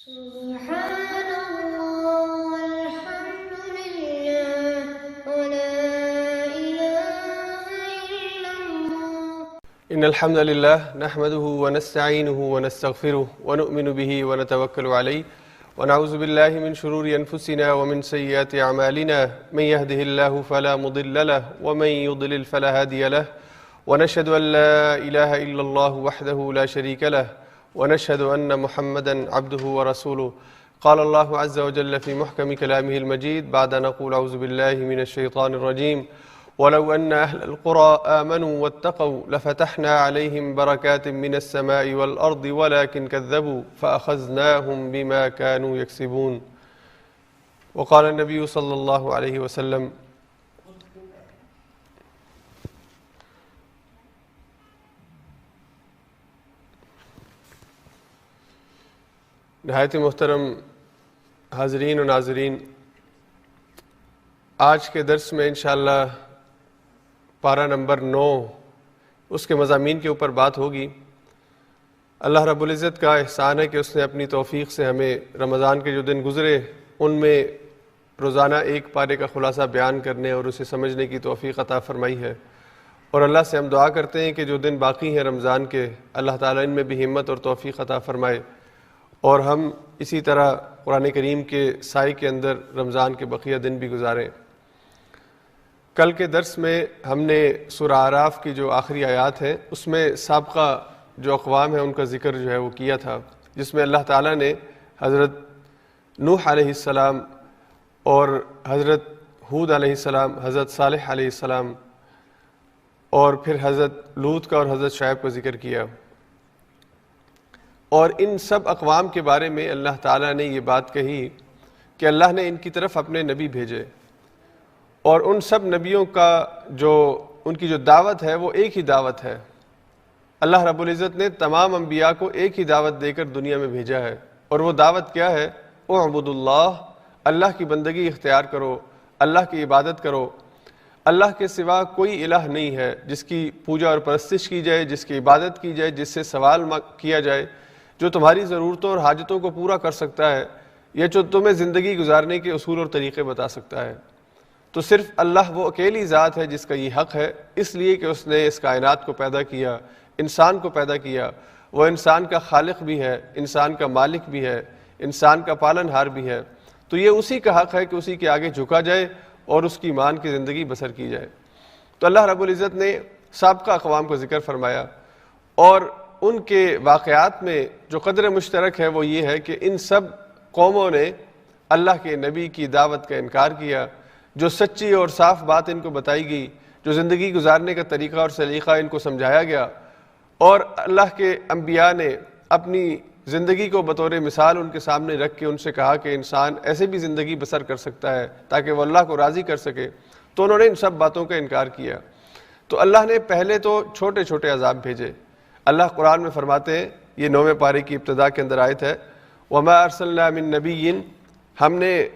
سبحان الله والحمد لله ولا إله إلا الله. إن الحمد لله نحمده ونستعينه ونستغفره ونؤمن به ونتوكل عليه ونعوذ بالله من شرور أنفسنا ومن سيئات أعمالنا من يهده الله فلا مضل له ومن يضلل فلا هادي له ونشهد أن لا إله إلا الله وحده لا شريك له ونشهد أن محمدا عبده ورسوله. قال الله عز وجل في محكم كلامه المجيد بعد أن نقول أعوذ بالله من الشيطان الرجيم ولو أن أهل القرى آمنوا واتقوا لفتحنا عليهم بركات من السماء والأرض ولكن كذبوا فأخذناهم بما كانوا يكسبون. وقال النبي صلى الله عليه وسلم نہایت محترم حاضرین و ناظرین، آج کے درس میں انشاءاللہ پارہ نمبر 9 اس کے مضامین کے اوپر بات ہوگی۔ اللہ رب العزت کا احسان ہے کہ اس نے اپنی توفیق سے ہمیں رمضان کے جو دن گزرے ان میں روزانہ ایک پارے کا خلاصہ بیان کرنے اور اسے سمجھنے کی توفیق عطا فرمائی ہے، اور اللہ سے ہم دعا کرتے ہیں کہ جو دن باقی ہیں رمضان کے، اللہ تعالیٰ ان میں بھی ہمت اور توفیق عطا فرمائے اور ہم اسی طرح قرآن کریم کے سائے کے اندر رمضان کے بقیہ دن بھی گزاریں۔ کل کے درس میں ہم نے سورہ اعراف کی جو آخری آیات ہیں اس میں سابقہ جو اقوام ہیں ان کا ذکر جو ہے وہ کیا تھا، جس میں اللہ تعالیٰ نے حضرت نوح علیہ السلام اور حضرت ہود علیہ السلام، حضرت صالح علیہ السلام اور پھر حضرت لوط کا اور حضرت شعیب کا ذکر کیا، اور ان سب اقوام کے بارے میں اللہ تعالیٰ نے یہ بات کہی کہ اللہ نے ان کی طرف اپنے نبی بھیجے، اور ان سب نبیوں کا ان کی جو دعوت ہے وہ ایک ہی دعوت ہے۔ اللہ رب العزت نے تمام انبیاء کو ایک ہی دعوت دے کر دنیا میں بھیجا ہے، اور وہ دعوت کیا ہے؟ اعبدوا اللہ، اللہ کی بندگی اختیار کرو، اللہ کی عبادت کرو۔ اللہ کے سوا کوئی الہ نہیں ہے جس کی پوجا اور پرستش کی جائے، جس کی عبادت کی جائے، جس سے سوال کیا جائے، جو تمہاری ضرورتوں اور حاجتوں کو پورا کر سکتا ہے یا جو تمہیں زندگی گزارنے کے اصول اور طریقے بتا سکتا ہے۔ تو صرف اللہ وہ اکیلی ذات ہے جس کا یہ حق ہے، اس لیے کہ اس نے اس کائنات کو پیدا کیا، انسان کو پیدا کیا۔ وہ انسان کا خالق بھی ہے، انسان کا مالک بھی ہے، انسان کا پالن ہار بھی ہے، تو یہ اسی کا حق ہے کہ اسی کے آگے جھکا جائے اور اس کی مان کی زندگی بسر کی جائے۔ تو اللہ رب العزت نے سابقہ اقوام کو ذکر فرمایا، اور ان کے واقعات میں جو قدر مشترک ہے وہ یہ ہے کہ ان سب قوموں نے اللہ کے نبی کی دعوت کا انکار کیا۔ جو سچی اور صاف بات ان کو بتائی گئی، جو زندگی گزارنے کا طریقہ اور سلیقہ ان کو سمجھایا گیا، اور اللہ کے انبیاء نے اپنی زندگی کو بطور مثال ان کے سامنے رکھ کے ان سے کہا کہ انسان ایسے بھی زندگی بسر کر سکتا ہے تاکہ وہ اللہ کو راضی کر سکے، تو انہوں نے ان سب باتوں کا انکار کیا۔ تو اللہ نے پہلے تو چھوٹے چھوٹے عذاب بھیجے۔ اللہ قرآن میں فرماتے ہیں، یہ 9ویں پارے کی ابتدا کے اندر آیت ہے، وَمَا أَرْسَلْنَا مِن نَبِيٍّ، ہم نے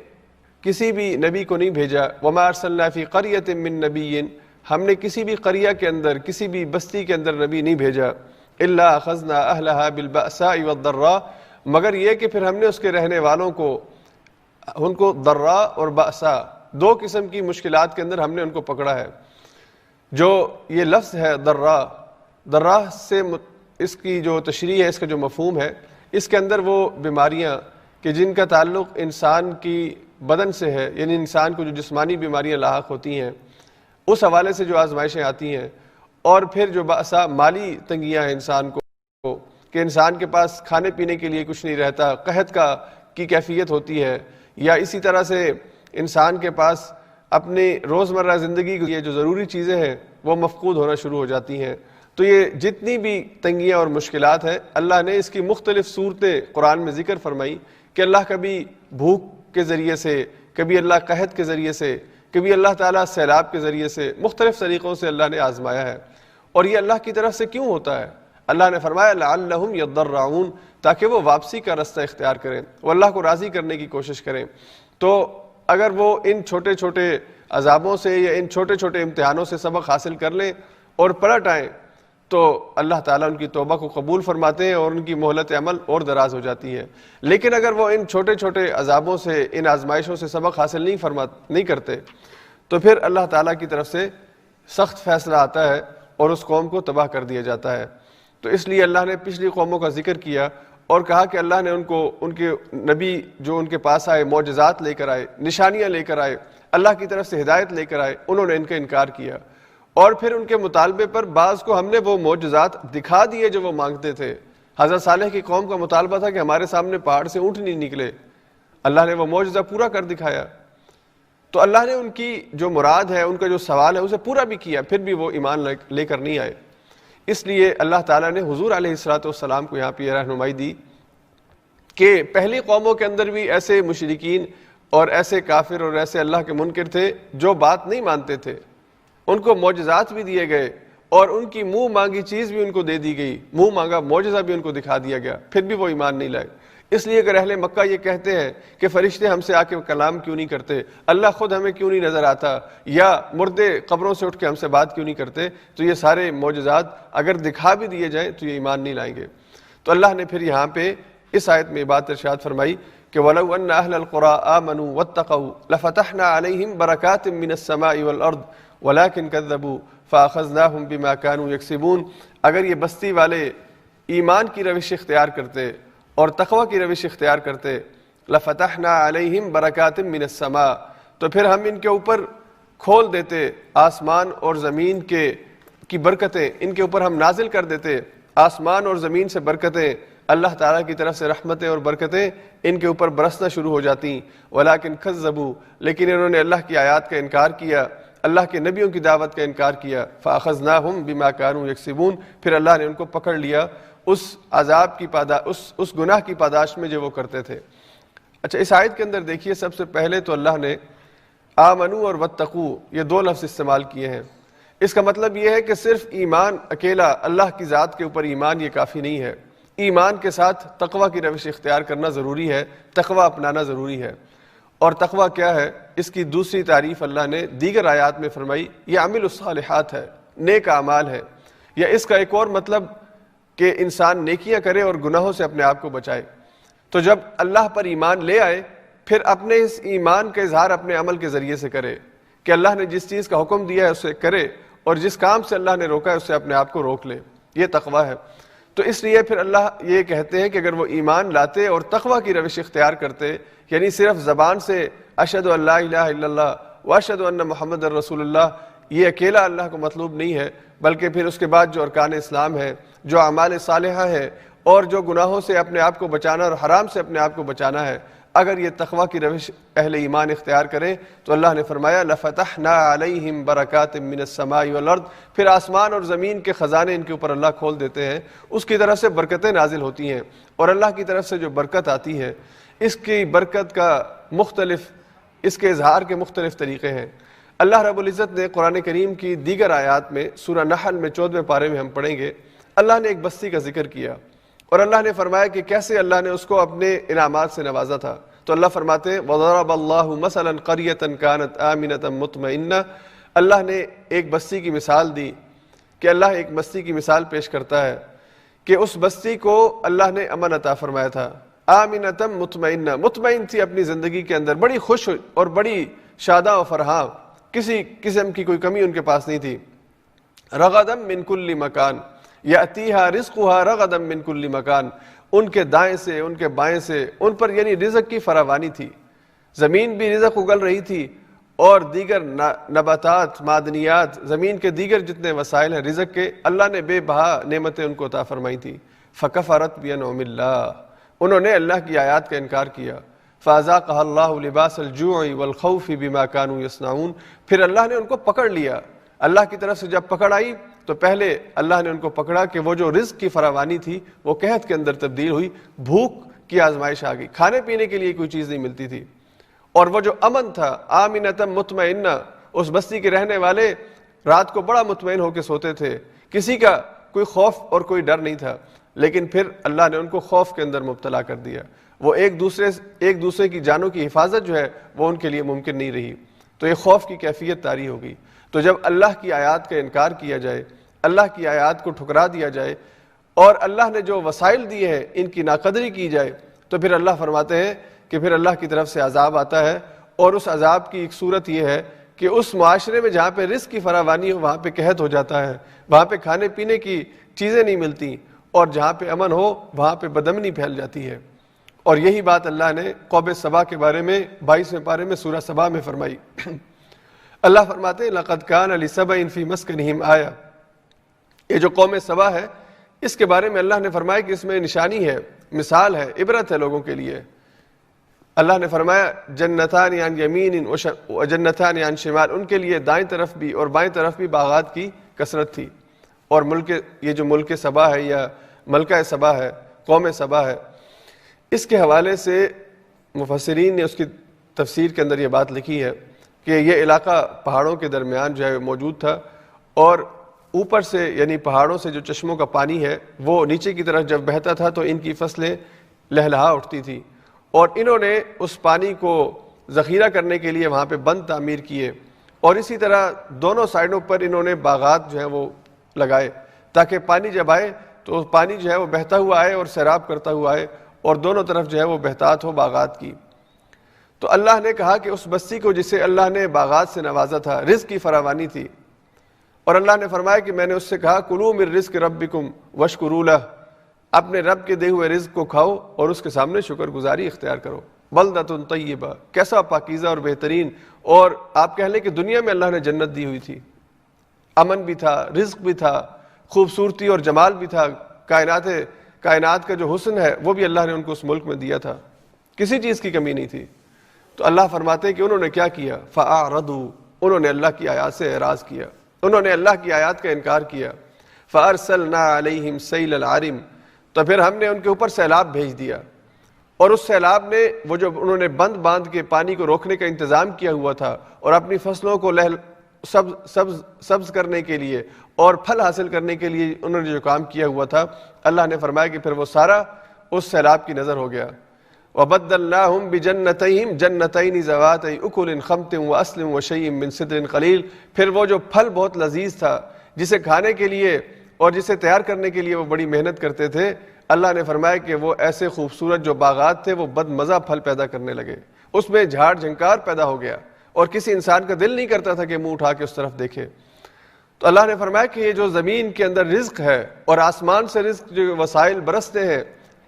کسی بھی نبی کو نہیں بھیجا، وَمَا أَرْسَلْنَا فِي قَرْيَةٍ مِّن نَبِيٍّ، ہم نے کسی بھی قریہ کے اندر، کسی بھی بستی کے اندر نبی نہیں بھیجا، إِلَّا أَخَذْنَا أَهْلَهَا بِالْبَأْسَاءِ وَالضَّرَّاءِ، مگر یہ کہ پھر ہم نے اس کے رہنے والوں کو، ان کو ضرّا اور بأسا، دو قسم کی مشکلات کے اندر ہم نے ان کو پکڑا ہے۔ جو یہ لفظ ہے ضرّا سے اس کی جو تشریح ہے، اس کا جو مفہوم ہے، اس کے اندر وہ بیماریاں کہ جن کا تعلق انسان کی بدن سے ہے، یعنی انسان کو جو جسمانی بیماریاں لاحق ہوتی ہیں اس حوالے سے جو آزمائشیں آتی ہیں، اور پھر جو بأسا مالی تنگیاں ہیں انسان کو کہ انسان کے پاس کھانے پینے کے لیے کچھ نہیں رہتا، قحط کی کیفیت ہوتی ہے، یا اسی طرح سے انسان کے پاس اپنے روزمرہ زندگی کی جو ضروری چیزیں ہیں وہ مفقود ہونا شروع ہو جاتی ہیں۔ تو یہ جتنی بھی تنگیاں اور مشکلات ہیں، اللہ نے اس کی مختلف صورتیں قرآن میں ذکر فرمائی کہ اللہ کبھی بھوک کے ذریعے سے، کبھی اللہ قحط کے ذریعے سے، کبھی اللہ تعالیٰ سیلاب کے ذریعے سے، مختلف طریقوں سے اللہ نے آزمایا ہے۔ اور یہ اللہ کی طرف سے کیوں ہوتا ہے؟ اللہ نے فرمایا لعلہم یضرعون، تاکہ وہ واپسی کا رستہ اختیار کریں، وہ اللہ کو راضی کرنے کی کوشش کریں۔ تو اگر وہ ان چھوٹے چھوٹے عذابوں سے یا ان چھوٹے چھوٹے امتحانوں سے سبق حاصل کر لیں اور پلٹ آئیں تو اللہ تعالیٰ ان کی توبہ کو قبول فرماتے ہیں اور ان کی مہلت عمل اور دراز ہو جاتی ہے. لیکن اگر وہ ان چھوٹے چھوٹے عذابوں سے، ان آزمائشوں سے سبق حاصل نہیں کرتے تو پھر اللہ تعالیٰ کی طرف سے سخت فیصلہ آتا ہے اور اس قوم کو تباہ کر دیا جاتا ہے. تو اس لیے اللہ نے پچھلی قوموں کا ذکر کیا اور کہا کہ اللہ نے ان کے نبی جو ان کے پاس آئے، معجزات لے کر آئے، نشانیاں لے کر آئے، اللہ کی طرف سے ہدایت لے کر آئے، انہوں نے ان کا انکار کیا. اور پھر ان کے مطالبے پر بعض کو ہم نے وہ معجزات دکھا دیے جو وہ مانگتے تھے. حضرت صالح کی قوم کا مطالبہ تھا کہ ہمارے سامنے پہاڑ سے اونٹ نہیں نکلے، اللہ نے وہ معجزہ پورا کر دکھایا. تو اللہ نے ان کی جو مراد ہے، ان کا جو سوال ہے، اسے پورا بھی کیا، پھر بھی وہ ایمان لے کر نہیں آئے. اس لیے اللہ تعالیٰ نے حضور علیہ الصلوۃ والسلام کو یہاں پہ یہ رہنمائی دی کہ پہلی قوموں کے اندر بھی ایسے مشرکین اور ایسے کافر اور ایسے اللہ کے منکر تھے جو بات نہیں مانتے تھے. ان کو معجزات بھی دیے گئے اور ان کی منہ مانگی چیز بھی ان کو دے دی گئی، منہ مانگا معجزہ بھی ان کو دکھا دیا گیا، پھر بھی وہ ایمان نہیں لائے. اس لیے اگر اہل مکہ یہ کہتے ہیں کہ فرشتے ہم سے آ کے کلام کیوں نہیں کرتے، اللہ خود ہمیں کیوں نہیں نظر آتا، یا مردے قبروں سے اٹھ کے ہم سے بات کیوں نہیں کرتے، تو یہ سارے معجزات اگر دکھا بھی دیے جائیں تو یہ ایمان نہیں لائیں گے. تو اللہ نے پھر یہاں پہ اس آیت میں بات ارشاد فرمائی کہ وَلَوْ أَنَّ أَهْلَ الْقُرَىٰ آمَنُوا وَاتَّقَوْا لَفَتَحْنَا عَلَيْهِمْ بَرَكَاتٍ مِّنَ السَّمَاءِ وَالْأَرْضِ وَلَٰكِنْ كَذَّبُوا فَأَخَذْنَاهُمْ بِمَا كَانُوا يَكْسِبُونَ. اگر یہ بستی والے ایمان کی روش اختیار کرتے اور تقوی کی روش اختیار کرتے، لَفَتَحْنَا عَلَيْهِمْ بَرَكَاتٍ مِّنَ السَّمَاءِ، تو پھر ہم ان کے اوپر کھول دیتے آسمان اور زمین کی برکتیں، ان کے اوپر ہم نازل کر دیتے آسمان اور زمین سے برکتیں، اللہ تعالیٰ کی طرف سے رحمتیں اور برکتیں ان کے اوپر برسنا شروع ہو جاتی. وَلَٰكِنْ كَذَّبُوا، لیکن انہوں نے اللہ کی آیات کا انکار کیا، اللہ کے نبیوں کی دعوت کا انکار کیا. فَأَخَذْنَاهُمْ بِمَا كَانُوا يَكْسِبُونَ، پھر اللہ نے ان کو پکڑ لیا اس عذاب کی اس گناہ کی پاداش میں جو وہ کرتے تھے. اچھا، اس آیت کے اندر دیکھیے سب سے پہلے تو اللہ نے آمنو اور واتقو یہ دو لفظ استعمال کیے ہیں. اس کا مطلب یہ ہے کہ صرف ایمان اکیلا، اللہ کی ذات کے اوپر ایمان، یہ کافی نہیں ہے. ایمان کے ساتھ تقوی کی روش اختیار کرنا ضروری ہے، تقوی اپنانا ضروری ہے. اور تقوی کیا ہے، اس کی دوسری تعریف اللہ نے دیگر آیات میں فرمائی، یہ عمل الصالحات ہے، نیک اعمال ہے. یا اس کا ایک اور مطلب کہ انسان نیکیاں کرے اور گناہوں سے اپنے آپ کو بچائے. تو جب اللہ پر ایمان لے آئے پھر اپنے اس ایمان کا اظہار اپنے عمل کے ذریعے سے کرے کہ اللہ نے جس چیز کا حکم دیا ہے اسے کرے اور جس کام سے اللہ نے روکا ہے اس سے اپنے آپ کو روک لے. یہ تقوی ہے. تو اس لیے پھر اللہ یہ کہتے ہیں کہ اگر وہ ایمان لاتے اور تقوی کی روش اختیار کرتے، یعنی صرف زبان سے اشہد ان لا الہ الا اللہ واشہد ان محمد رسول اللہ، یہ اکیلا اللہ کو مطلوب نہیں ہے، بلکہ پھر اس کے بعد جو ارکان اسلام ہے، جو اعمال صالحہ ہے اور جو گناہوں سے اپنے آپ کو بچانا اور حرام سے اپنے آپ کو بچانا ہے، اگر یہ تقوی کی روش اہل ایمان اختیار کریں تو اللہ نے فرمایا لَفَتَحْنَا عَلَيْهِمْ بَرَكَاتٍ مِّنَ السَّمَاءِ وَالْأَرْضِ، پھر آسمان اور زمین کے خزانے ان کے اوپر اللہ کھول دیتے ہیں، اس کی طرف سے برکتیں نازل ہوتی ہیں. اور اللہ کی طرف سے جو برکت آتی ہے، اس کی برکت کا اس کے اظہار کے مختلف طریقے ہیں. اللہ رب العزت نے قرآن کریم کی دیگر آیات میں سورہ نحل میں 14ویں پارے میں ہم پڑھیں گے، اللہ نے ایک بستی کا ذکر کیا اور اللہ نے فرمایا کہ کیسے اللہ نے اس کو اپنے انعامات سے نوازا تھا. تو اللہ فرماتے ہیں وَضَرَبَ اللَّهُ مَثَلًا قَرْيَةً كَانَتْ آمِنَةً مُطْمَئِنَّةً، اللہ نے ایک بستی کی مثال دی کہ اللہ ایک بستی کی مثال پیش کرتا ہے کہ اس بستی کو اللہ نے امن عطا فرمایا تھا. آمِنَةً مطمئنہ، مطمئن تھی اپنی زندگی کے اندر، بڑی خوش اور بڑی شاداں و فرحاں، کسی قسم کی کوئی کمی ان کے پاس نہیں تھی. رغدا من کل مکان یاتیہا رزقہا رغدا من کل مکان، ان کے دائیں سے ان کے بائیں سے ان پر یعنی رزق کی فراوانی تھی، زمین بھی رزق اگل رہی تھی اور دیگر نباتات، معدنیات، زمین کے دیگر جتنے وسائل ہیں رزق کے، اللہ نے بے بہا نعمتیں ان کو عطا فرمائی تھی. فکفرت بانعم اللہ، انہوں نے اللہ کی آیات کا انکار کیا. فاذاقها اللہ لباس الجوع والخوف بما كانوا يصنعون، پھر اللہ نے ان کو پکڑ لیا. اللہ کی طرف سے جب پکڑ آئی تو پہلے اللہ نے ان کو پکڑا کہ وہ جو رزق کی فراوانی تھی وہ قحط کے اندر تبدیل ہوئی، بھوک کی آزمائش آ گئی، کھانے پینے کے لیے کوئی چیز نہیں ملتی تھی. اور وہ جو امن تھا آمنۃ مطمئنہ، اس بستی کے رہنے والے رات کو بڑا مطمئن ہو کے سوتے تھے، کسی کا کوئی خوف اور کوئی ڈر نہیں تھا. لیکن پھر اللہ نے ان کو خوف کے اندر مبتلا کر دیا، وہ ایک دوسرے کی جانوں کی حفاظت جو ہے وہ ان کے لیے ممکن نہیں رہی. تو یہ خوف کی کیفیت طاری ہو گئی. تو جب اللہ کی آیات کا انکار کیا جائے، اللہ کی آیات کو ٹھکرا دیا جائے اور اللہ نے جو وسائل دیے ہیں ان کی ناقدری کی جائے، تو پھر اللہ فرماتے ہیں کہ پھر اللہ کی طرف سے عذاب آتا ہے، اور اس عذاب کی ایک صورت یہ ہے کہ اس معاشرے میں جہاں پہ رزق کی فراوانی ہو وہاں پہ قحط ہو جاتا ہے، وہاں پہ کھانے پینے کی چیزیں نہیں ملتی، اور جہاں پہ امن ہو وہاں پہ بدامنی پھیل جاتی ہے۔ اور یہی بات اللہ نے قوم سبا کے بارے میں 22ویں پارے میں سورہ سبا میں فرمائی۔ اللہ فرماتے ہیں لقد کان لسبأ فی مسکنہم آیہ، یہ جو قوم سبا ہے اس کے بارے میں اللہ نے فرمایا کہ اس میں نشانی ہے، مثال ہے، عبرت ہے لوگوں کے لیے۔ اللہ نے فرمایا جنتان عن یمین و جنتان عن شمال، ان کے لیے دائیں طرف بھی اور بائیں طرف بھی باغات کی کثرت تھی۔ اور یہ جو ملک سبا ہے یا ملکہ سبا ہے، قوم سبا ہے، اس کے حوالے سے مفسرین نے اس کی تفسیر کے اندر یہ بات لکھی ہے کہ یہ علاقہ پہاڑوں کے درمیان جو ہے موجود تھا، اور اوپر سے یعنی پہاڑوں سے جو چشموں کا پانی ہے وہ نیچے کی طرف جب بہتا تھا تو ان کی فصلیں لہلہا اٹھتی تھی، اور انہوں نے اس پانی کو ذخیرہ کرنے کے لیے وہاں پہ بند تعمیر کیے، اور اسی طرح دونوں سائڈوں پر انہوں نے باغات جو ہیں وہ لگائے تاکہ پانی جب آئے تو پانی جو ہے وہ بہتا ہوا آئے اور سیراب کرتا ہوا آئے، اور دونوں طرف جو ہے وہ بہتات ہو باغات کی۔ تو اللہ نے کہا کہ اس بستی کو جسے اللہ نے باغات سے نوازا تھا، رزق کی فراوانی تھی، اور اللہ نے فرمایا کہ میں نے اس سے کہا کلوا من رزق ربکم واشکروا لہ، اپنے رب کے دے ہوئے رزق کو کھاؤ اور اس کے سامنے شکر گزاری اختیار کرو۔ بلدۃ طیبہ، کیسا پاکیزہ اور بہترین، اور آپ کہہ لیں کہ دنیا میں اللہ نے جنت دی ہوئی تھی، امن بھی تھا، رزق بھی تھا، خوبصورتی اور جمال بھی تھا، کائنات کا جو حسن ہے وہ بھی اللہ نے ان کو اس ملک میں دیا تھا، کسی چیز کی کمی نہیں تھی۔ تو اللہ فرماتے ہیں کہ انہوں نے کیا کیا، فأعرضوا، انہوں نے اللہ کی آیات سے اعراض کیا، انہوں نے اللہ کی آیات کا انکار کیا۔ فأرسلنا علیہم سیل العرم، تو پھر ہم نے ان کے اوپر سیلاب بھیج دیا، اور اس سیلاب نے وہ جو انہوں نے بند باندھ کے پانی کو روکنے کا انتظام کیا ہوا تھا اور اپنی فصلوں کو سبز کرنے کے لیے اور پھل حاصل کرنے کے لیے انہوں نے جو کام کیا ہوا تھا، اللہ نے فرمایا کہ پھر وہ سارا اس سیلاب کی نظر ہو گیا۔ وَبَدَّلْنَاهُمْ بِجَنَّتَيْهِمْ جَنَّتَيْنِ ذَوَاتَيْ أُكُلٍ خَمْطٍ وَأَصْلٍ وَشَيْءٍ مِّن سِدْرٍ قَلِيلٍ، پھر وہ جو پھل بہت لذیذ تھا جسے کھانے کے لیے اور جسے تیار کرنے کے لیے وہ بڑی محنت کرتے تھے، اللہ نے فرمایا کہ وہ ایسے خوبصورت جو باغات تھے وہ بد مزہ پھل پیدا کرنے لگے، اس میں جھاڑ جھنکار پیدا ہو گیا، اور کسی انسان کا دل نہیں کرتا تھا کہ منہ اٹھا کے اس طرف دیکھے۔ تو اللہ نے فرمایا کہ یہ جو زمین کے اندر رزق ہے اور آسمان سے رزق جو وسائل برستے ہیں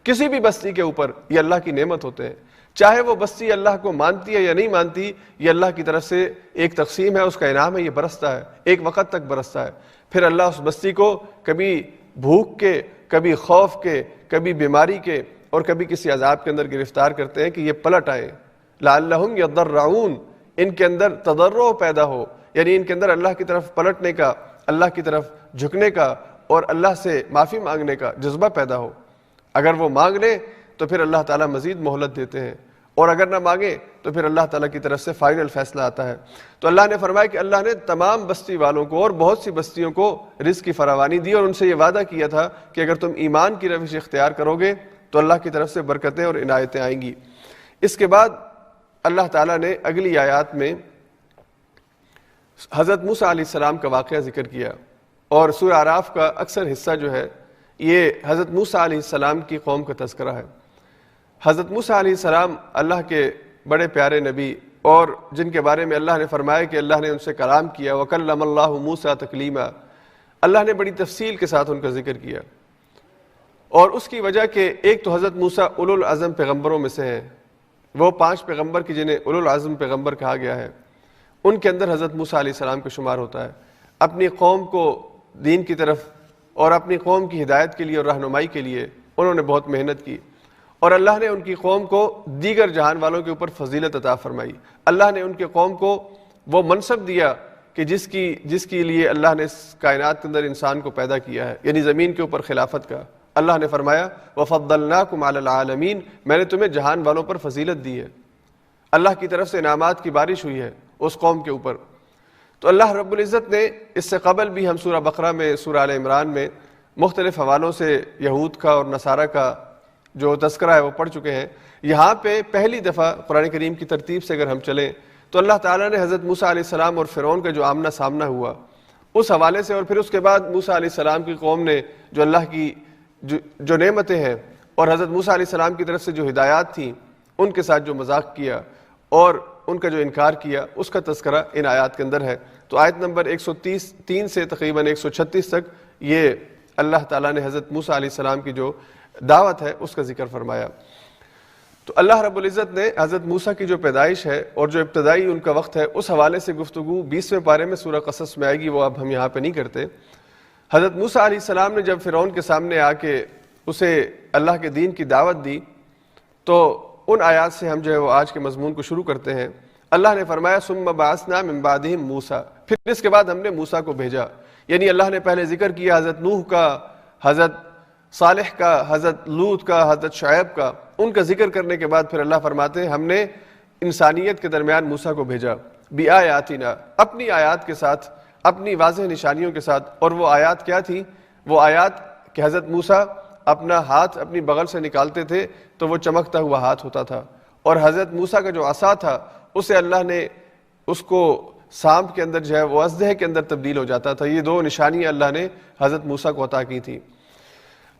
کسی بھی بستی کے اوپر، یہ اللہ کی نعمت ہوتے ہیں، چاہے وہ بستی اللہ کو مانتی ہے یا نہیں مانتی، یہ اللہ کی طرف سے ایک تقسیم ہے، اس کا انعام ہے، یہ برستا ہے، ایک وقت تک برستا ہے، پھر اللہ اس بستی کو کبھی بھوک کے، کبھی خوف کے، کبھی بیماری کے اور کبھی کسی عذاب کے اندر گرفتار کرتے ہیں کہ یہ پلٹ آئے۔ لعلہم یضرعون، ان کے اندر تضرع پیدا ہو، یعنی ان کے اندر اللہ کی طرف پلٹنے کا، اللہ کی طرف جھکنے کا اور اللہ سے معافی مانگنے کا جذبہ پیدا ہو۔ اگر وہ مانگ لیں تو پھر اللہ تعالیٰ مزید مہلت دیتے ہیں، اور اگر نہ مانگے تو پھر اللہ تعالیٰ کی طرف سے فائنل فیصلہ آتا ہے۔ تو اللہ نے فرمایا کہ اللہ نے تمام بستی والوں کو اور بہت سی بستیوں کو رزق کی فراوانی دی، اور ان سے یہ وعدہ کیا تھا کہ اگر تم ایمان کی روش اختیار کرو گے تو اللہ کی طرف سے برکتیں اور عنایتیں آئیں گی۔ اس کے بعد اللہ تعالیٰ نے اگلی آیات میں حضرت موسیٰ علیہ السلام کا واقعہ ذکر کیا، اور سورہ اعراف کا اکثر حصہ جو ہے یہ حضرت موسیٰ علیہ السلام کی قوم کا تذکرہ ہے۔ حضرت موسیٰ علیہ السلام اللہ کے بڑے پیارے نبی، اور جن کے بارے میں اللہ نے فرمایا کہ اللہ نے ان سے کلام کیا، وَكَلَّمَ اللَّهُ مُوسَىٰ تَكْلِيمًا، اللہ نے بڑی تفصیل کے ساتھ ان کا ذکر کیا، اور اس کی وجہ کہ ایک تو حضرت موسیٰ اولو العزم پیغمبروں میں سے ہیں، وہ 5 پیغمبر کی جنہیں اولو العزم پیغمبر کہا گیا ہے، ان کے اندر حضرت موسیٰ علیہ السلام کا شمار ہوتا ہے۔ اپنی قوم کو دین کی طرف اور اپنی قوم کی ہدایت کے لیے اور رہنمائی کے لیے انہوں نے بہت محنت کی، اور اللہ نے ان کی قوم کو دیگر جہان والوں کے اوپر فضیلت عطا فرمائی۔ اللہ نے ان کے قوم کو وہ منصب دیا کہ جس کے لیے اللہ نے اس کائنات کے اندر انسان کو پیدا کیا ہے، یعنی زمین کے اوپر خلافت کا۔ اللہ نے فرمایا وَفَضَّلْنَاكُمْ عَلَى الْعَالَمِينَ، میں نے تمہیں جہان والوں پر فضیلت دی ہے، اللہ کی طرف سے انعامات کی بارش ہوئی ہے اس قوم کے اوپر۔ تو اللہ رب العزت نے اس سے قبل بھی ہم سورہ بقرہ میں، سورہ آل عمران میں مختلف حوالوں سے یہود کا اور نصارہ کا جو تذکرہ ہے وہ پڑھ چکے ہیں۔ یہاں پہ پہلی دفعہ قرآن کریم کی ترتیب سے اگر ہم چلیں تو اللہ تعالیٰ نے حضرت موسیٰ علیہ السلام اور فرعون کا جو آمنا سامنا ہوا، اس حوالے سے، اور پھر اس کے بعد موسیٰ علیہ السلام کی قوم نے جو اللہ کی جو نعمتیں ہیں اور حضرت موسیٰ علیہ السلام کی طرف سے جو ہدایات تھیں ان کے ساتھ جو مذاق کیا اور ان کا جو انکار کیا، اس کا تذکرہ ان آیات کے اندر ہے۔ تو آیت نمبر 133 سے تقریباً 136 تک یہ اللہ تعالیٰ نے حضرت موسیٰ علیہ السلام کی جو دعوت ہے اس کا ذکر فرمایا۔ تو اللہ رب العزت نے حضرت موسیٰ کی جو پیدائش ہے اور جو ابتدائی ان کا وقت ہے اس حوالے سے گفتگو 20ویں پارے میں سورہ قصص میں آئے گی، وہ اب ہم یہاں پہ نہیں کرتے۔ حضرت موسیٰ علیہ السلام نے جب فرعون کے سامنے آ کے اسے اللہ کے دین کی دعوت دی تو ان آیات سے ہم جو ہے وہ آج کے مضمون کو شروع کرتے ہیں۔ اللہ نے فرمایا ثم بعثنا من بعدہم موسیٰ، پھر اس کے بعد ہم نے موسیٰ کو بھیجا، یعنی اللہ نے پہلے ذکر کیا حضرت نوح کا، حضرت صالح کا، حضرت لوط کا، حضرت شعیب کا، ان کا ذکر کرنے کے بعد پھر اللہ فرماتے ہیں ہم نے انسانیت کے درمیان موسیٰ کو بھیجا بآیاتنا، اپنی آیات کے ساتھ، اپنی واضح نشانیوں کے ساتھ۔ اور وہ آیات کیا تھی؟ وہ آیات کہ حضرت موسیٰ اپنا ہاتھ اپنی بغل سے نکالتے تھے تو وہ چمکتا ہوا ہاتھ ہوتا تھا، اور حضرت موسیٰ کا جو عصا تھا اسے اللہ نے اس کو سانپ کے اندر جو ہے وہ اژدہے کے اندر تبدیل ہو جاتا تھا۔ یہ دو نشانیاں اللہ نے حضرت موسیٰ کو عطا کی تھی۔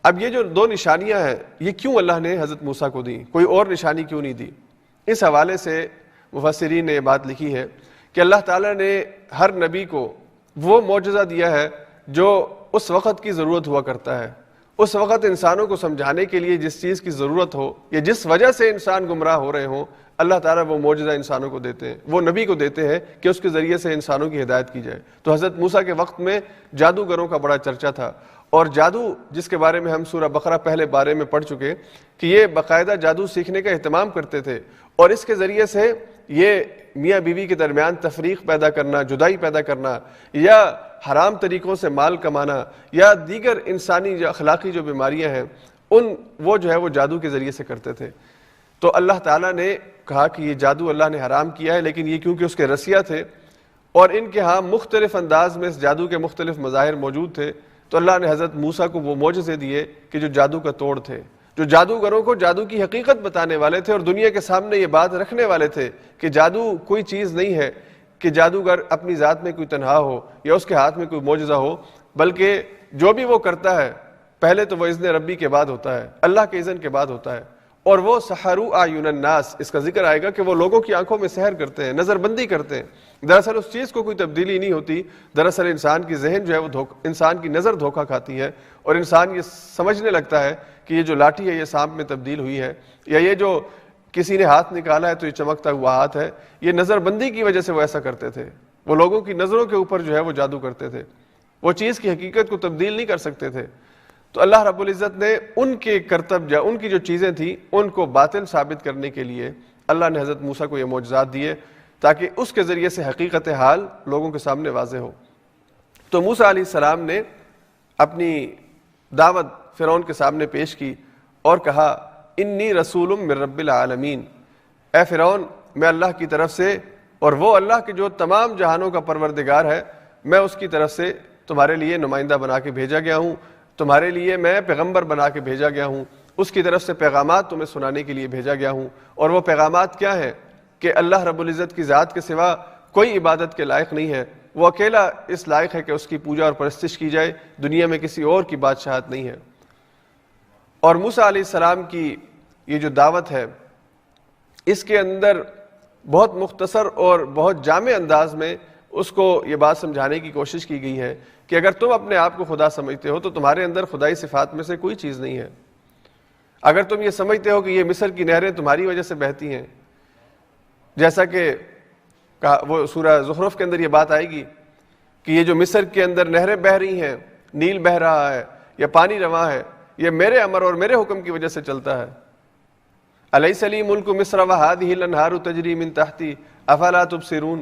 اب یہ جو دو نشانیاں ہیں یہ کیوں اللہ نے حضرت موسیٰ کو دی، کوئی اور نشانی کیوں نہیں دی؟ اس حوالے سے مفسرین نے یہ بات لکھی ہے کہ اللہ تعالیٰ نے ہر نبی کو وہ معجزہ دیا ہے جو اس وقت کی ضرورت ہوا کرتا ہے، اس وقت انسانوں کو سمجھانے کے لیے جس چیز کی ضرورت ہو یا جس وجہ سے انسان گمراہ ہو رہے ہوں، اللہ تعالیٰ وہ معجزہ انسانوں کو دیتے ہیں، وہ نبی کو دیتے ہیں کہ اس کے ذریعے سے انسانوں کی ہدایت کی جائے۔ تو حضرت موسیٰ کے وقت میں جادوگروں کا بڑا چرچا تھا، اور جادو جس کے بارے میں ہم سورہ بقرہ پہلے بارے میں پڑھ چکے کہ یہ باقاعدہ جادو سیکھنے کا اہتمام کرتے تھے، اور اس کے ذریعے سے یہ میاں بیوی کے درمیان تفریق پیدا کرنا، جدائی پیدا کرنا، یا حرام طریقوں سے مال کمانا، یا دیگر انسانی جو اخلاقی جو بیماریاں ہیں وہ جو ہے وہ جادو کے ذریعے سے کرتے تھے۔ تو اللہ تعالیٰ نے کہا کہ یہ جادو اللہ نے حرام کیا ہے، لیکن یہ کیونکہ اس کے رسیہ تھے اور ان کے ہاں مختلف انداز میں اس جادو کے مختلف مظاہر موجود تھے، تو اللہ نے حضرت موسیٰ کو وہ معجزے دیے کہ جو جادو کا توڑ تھے، جو جادوگروں کو جادو کی حقیقت بتانے والے تھے اور دنیا کے سامنے یہ بات رکھنے والے تھے کہ جادو کوئی چیز نہیں ہے کہ جادوگر اپنی ذات میں کوئی تنہا ہو یا اس کے ہاتھ میں کوئی معجزہ ہو، بلکہ جو بھی وہ کرتا ہے پہلے تو وہ اذن ربی کے بعد ہوتا ہے، اللہ کے اذن کے بعد ہوتا ہے، اور وہ سحروا اعین الناس، اس کا ذکر آئے گا کہ وہ لوگوں کی آنکھوں میں سحر کرتے ہیں، نظر بندی کرتے ہیں۔ دراصل اس چیز کو کوئی تبدیلی نہیں ہوتی، دراصل انسان کی ذہن جو ہے وہ انسان کی نظر دھوکہ کھاتی ہے، اور انسان یہ سمجھنے لگتا ہے کہ یہ جو لاٹھی ہے یہ سانپ میں تبدیل ہوئی ہے، یا یہ جو کسی نے ہاتھ نکالا ہے تو یہ چمکتا ہوا ہاتھ ہے۔ یہ نظر بندی کی وجہ سے وہ ایسا کرتے تھے، وہ لوگوں کی نظروں کے اوپر جو ہے وہ جادو کرتے تھے، وہ چیز کی حقیقت کو تبدیل نہیں کر سکتے تھے۔ تو اللہ رب العزت نے ان کے کرتب یا ان کی جو چیزیں تھیں ان کو باطل ثابت کرنے کے لیے اللہ نے حضرت موسیٰ کو یہ معجزات دیے تاکہ اس کے ذریعے سے حقیقت حال لوگوں کے سامنے واضح ہو۔ تو موسیٰ علیہ السلام نے اپنی دعوت فرعون کے سامنے پیش کی اور کہا انی رسول من رب العالمین، اے فرعون میں اللہ کی طرف سے، اور وہ اللہ کے جو تمام جہانوں کا پروردگار ہے، میں اس کی طرف سے تمہارے لیے نمائندہ بنا کے بھیجا گیا ہوں، تمہارے لیے میں پیغمبر بنا کے بھیجا گیا ہوں، اس کی طرف سے پیغامات تمہیں سنانے کے لیے بھیجا گیا ہوں۔ اور وہ پیغامات کیا ہیں کہ اللہ رب العزت کی ذات کے سوا کوئی عبادت کے لائق نہیں ہے، وہ اکیلا اس لائق ہے کہ اس کی پوجا اور پرستش کی جائے، دنیا میں کسی اور کی بادشاہت نہیں ہے۔ اور موسیٰ علیہ السلام کی یہ جو دعوت ہے اس کے اندر بہت مختصر اور بہت جامع انداز میں اس کو یہ بات سمجھانے کی کوشش کی گئی ہے کہ اگر تم اپنے آپ کو خدا سمجھتے ہو تو تمہارے اندر خدائی صفات میں سے کوئی چیز نہیں ہے۔ اگر تم یہ سمجھتے ہو کہ یہ مصر کی نہریں تمہاری وجہ سے بہتی ہیں، جیسا کہ وہ سورہ زخرف کے اندر یہ بات آئے گی کہ یہ جو مصر کے اندر نہریں بہہ رہی ہیں، نیل بہہ رہا ہے یا پانی رواں ہے، یہ میرے امر اور میرے حکم کی وجہ سے چلتا ہے۔ الیس لی ملک مصر وہذہ الانہار تجری من تحتی افلا تبصرون،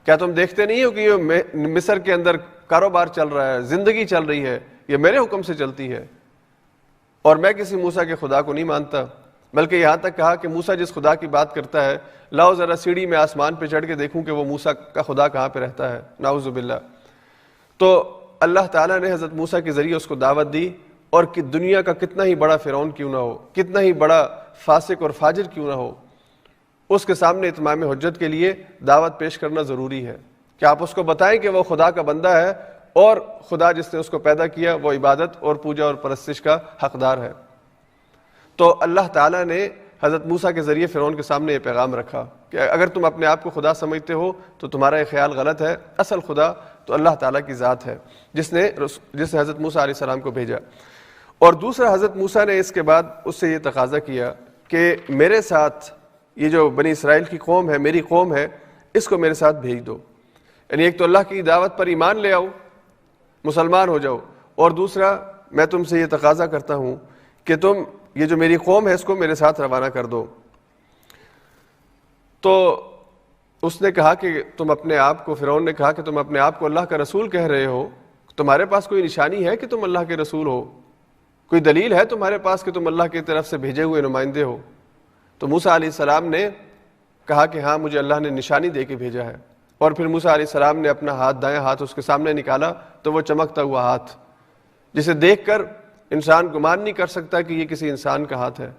کیا تم دیکھتے نہیں ہو کہ یہ مصر کے اندر کاروبار چل رہا ہے، زندگی چل رہی ہے، یہ میرے حکم سے چلتی ہے، اور میں کسی موسیٰ کے خدا کو نہیں مانتا۔ بلکہ یہاں تک کہا کہ موسیٰ جس خدا کی بات کرتا ہے لاؤ ذرا سیڑھی میں آسمان پہ چڑھ کے دیکھوں کہ وہ موسیٰ کا خدا کہاں پہ رہتا ہے، نعوذ باللہ۔ تو اللہ تعالیٰ نے حضرت موسیٰ کے ذریعے اس کو دعوت دی، اور کہ دنیا کا کتنا ہی بڑا فرعون کیوں نہ ہو، کتنا ہی بڑا فاسق اور فاجر کیوں نہ ہو، اس کے سامنے اتمام حجت کے لیے دعوت پیش کرنا ضروری ہے کہ آپ اس کو بتائیں کہ وہ خدا کا بندہ ہے اور خدا جس نے اس کو پیدا کیا وہ عبادت اور پوجا اور پرستش کا حقدار ہے۔ تو اللہ تعالیٰ نے حضرت موسیٰ کے ذریعے فرعون کے سامنے یہ پیغام رکھا کہ اگر تم اپنے آپ کو خدا سمجھتے ہو تو تمہارا یہ خیال غلط ہے، اصل خدا تو اللہ تعالیٰ کی ذات ہے جس نے حضرت موسیٰ علیہ السلام کو بھیجا۔ اور دوسرا، حضرت موسیٰ نے اس کے بعد اس سے یہ تقاضا کیا کہ میرے ساتھ یہ جو بنی اسرائیل کی قوم ہے، میری قوم ہے، اس کو میرے ساتھ بھیج دو۔ یعنی ایک تو اللہ کی دعوت پر ایمان لے آؤ، مسلمان ہو جاؤ، اور دوسرا میں تم سے یہ تقاضا کرتا ہوں کہ تم یہ جو میری قوم ہے اس کو میرے ساتھ روانہ کر دو۔ تو اس نے کہا کہ تم اپنے آپ کو، فرعون نے کہا کہ تم اپنے آپ کو اللہ کا رسول کہہ رہے ہو، تمہارے پاس کوئی نشانی ہے کہ تم اللہ کے رسول ہو؟ کوئی دلیل ہے تمہارے پاس کہ تم اللہ کی طرف سے بھیجے ہوئے نمائندے ہو؟ تو موسیٰ علیہ السلام نے کہا کہ ہاں مجھے اللہ نے نشانی دے کے بھیجا ہے۔ اور پھر موسیٰ علیہ السلام نے اپنا ہاتھ، دایاں ہاتھ اس کے سامنے نکالا تو وہ چمکتا ہوا ہاتھ جسے دیکھ کر انسان گمان نہیں کر سکتا کہ یہ کسی انسان کا ہاتھ ہے۔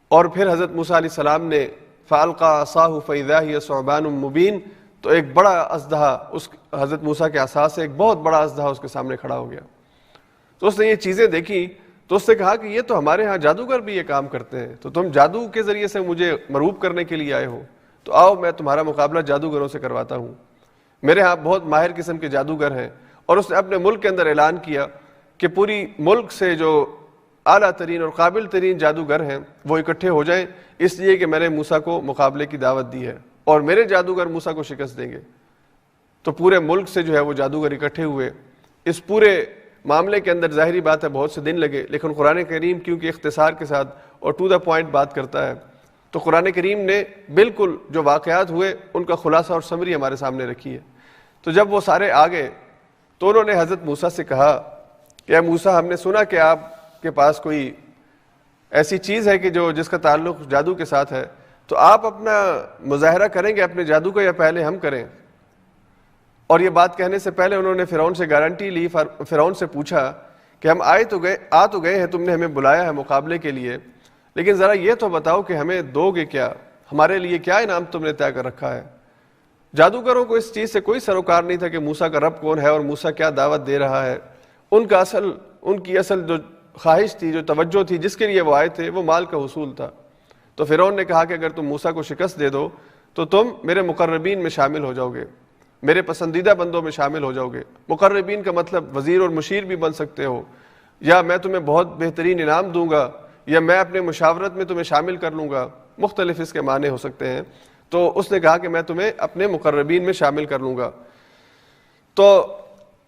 اور پھر حضرت موسیٰ علیہ السلام نے فَأَلْقَىٰ عَصَاهُ فَإِذَا هِيَ ثُعْبَانٌ مُبِينٌ، تو ایک بڑا اژدہا اس حضرت موسیٰ کے عصا سے ایک بہت بڑا اژدہا اس کے سامنے کھڑا ہو گیا۔ تو اس نے یہ چیزیں دیکھی تو اس نے کہا کہ یہ تو ہمارے ہاں جادوگر بھی یہ کام کرتے ہیں، تو تم جادو کے ذریعے سے مجھے مرعوب کرنے کے لیے آئے ہو، تو آؤ میں تمہارا مقابلہ جادوگروں سے کرواتا ہوں۔ میرے ہاں بہت ماہر قسم کے جادوگر ہیں۔ اور اس نے اپنے ملک کے اندر اعلان کیا کہ پوری ملک سے جو اعلیٰ ترین اور قابل ترین جادوگر ہیں وہ اکٹھے ہو جائیں، اس لیے کہ میں نے موسیٰ کو مقابلے کی دعوت دی ہے اور میرے جادوگر موسیٰ کو شکست دیں گے۔ تو پورے ملک سے جو ہے وہ جادوگر اکٹھے ہوئے۔ اس پورے معاملے کے اندر ظاہری بات ہے بہت سے دن لگے، لیکن قرآن کریم کیونکہ اختصار کے ساتھ اور ٹو دا پوائنٹ بات کرتا ہے، تو قرآن کریم نے بالکل جو واقعات ہوئے ان کا خلاصہ اور سمری ہمارے سامنے رکھی ہے۔ تو جب وہ سارے آ گئے تو انہوں نے حضرت موسیٰ سے کہا کہ اے موسیٰ، ہم نے سنا کہ آپ کے پاس کوئی ایسی چیز ہے کہ جس کا تعلق جادو کے ساتھ ہے، تو آپ اپنا مظاہرہ کریں گے اپنے جادو کا یا پہلے ہم کریں؟ اور یہ بات کہنے سے پہلے انہوں نے فرعون سے گارنٹی لی، فرعون سے پوچھا کہ ہم آ تو گئے ہیں، تم نے ہمیں بلایا ہے مقابلے کے لیے، لیکن ذرا یہ تو بتاؤ کہ ہمیں دو گے کیا، ہمارے لیے کیا انعام تم نے طے کر رکھا ہے؟ جادوگروں کو اس چیز سے کوئی سروکار نہیں تھا کہ موسیٰ کا رب کون ہے اور موسیٰ کیا دعوت دے رہا ہے۔ ان کی اصل جو خواہش تھی، جو توجہ تھی، جس کے لیے وہ آئے تھے، وہ مال کا حصول تھا۔ تو فرعون نے کہا کہ اگر تم موسیٰ کو شکست دے دو تو تم میرے مقربین میں شامل ہو جاؤ گے، میرے پسندیدہ بندوں میں شامل ہو جاؤ گے۔ مقربین کا مطلب وزیر اور مشیر بھی بن سکتے ہو، یا میں تمہیں بہت بہترین انعام دوں گا، یا میں اپنے مشاورت میں تمہیں شامل کر لوں گا، مختلف اس کے معنی ہو سکتے ہیں۔ تو اس نے کہا کہ میں تمہیں اپنے مقربین میں شامل کر لوں گا۔ تو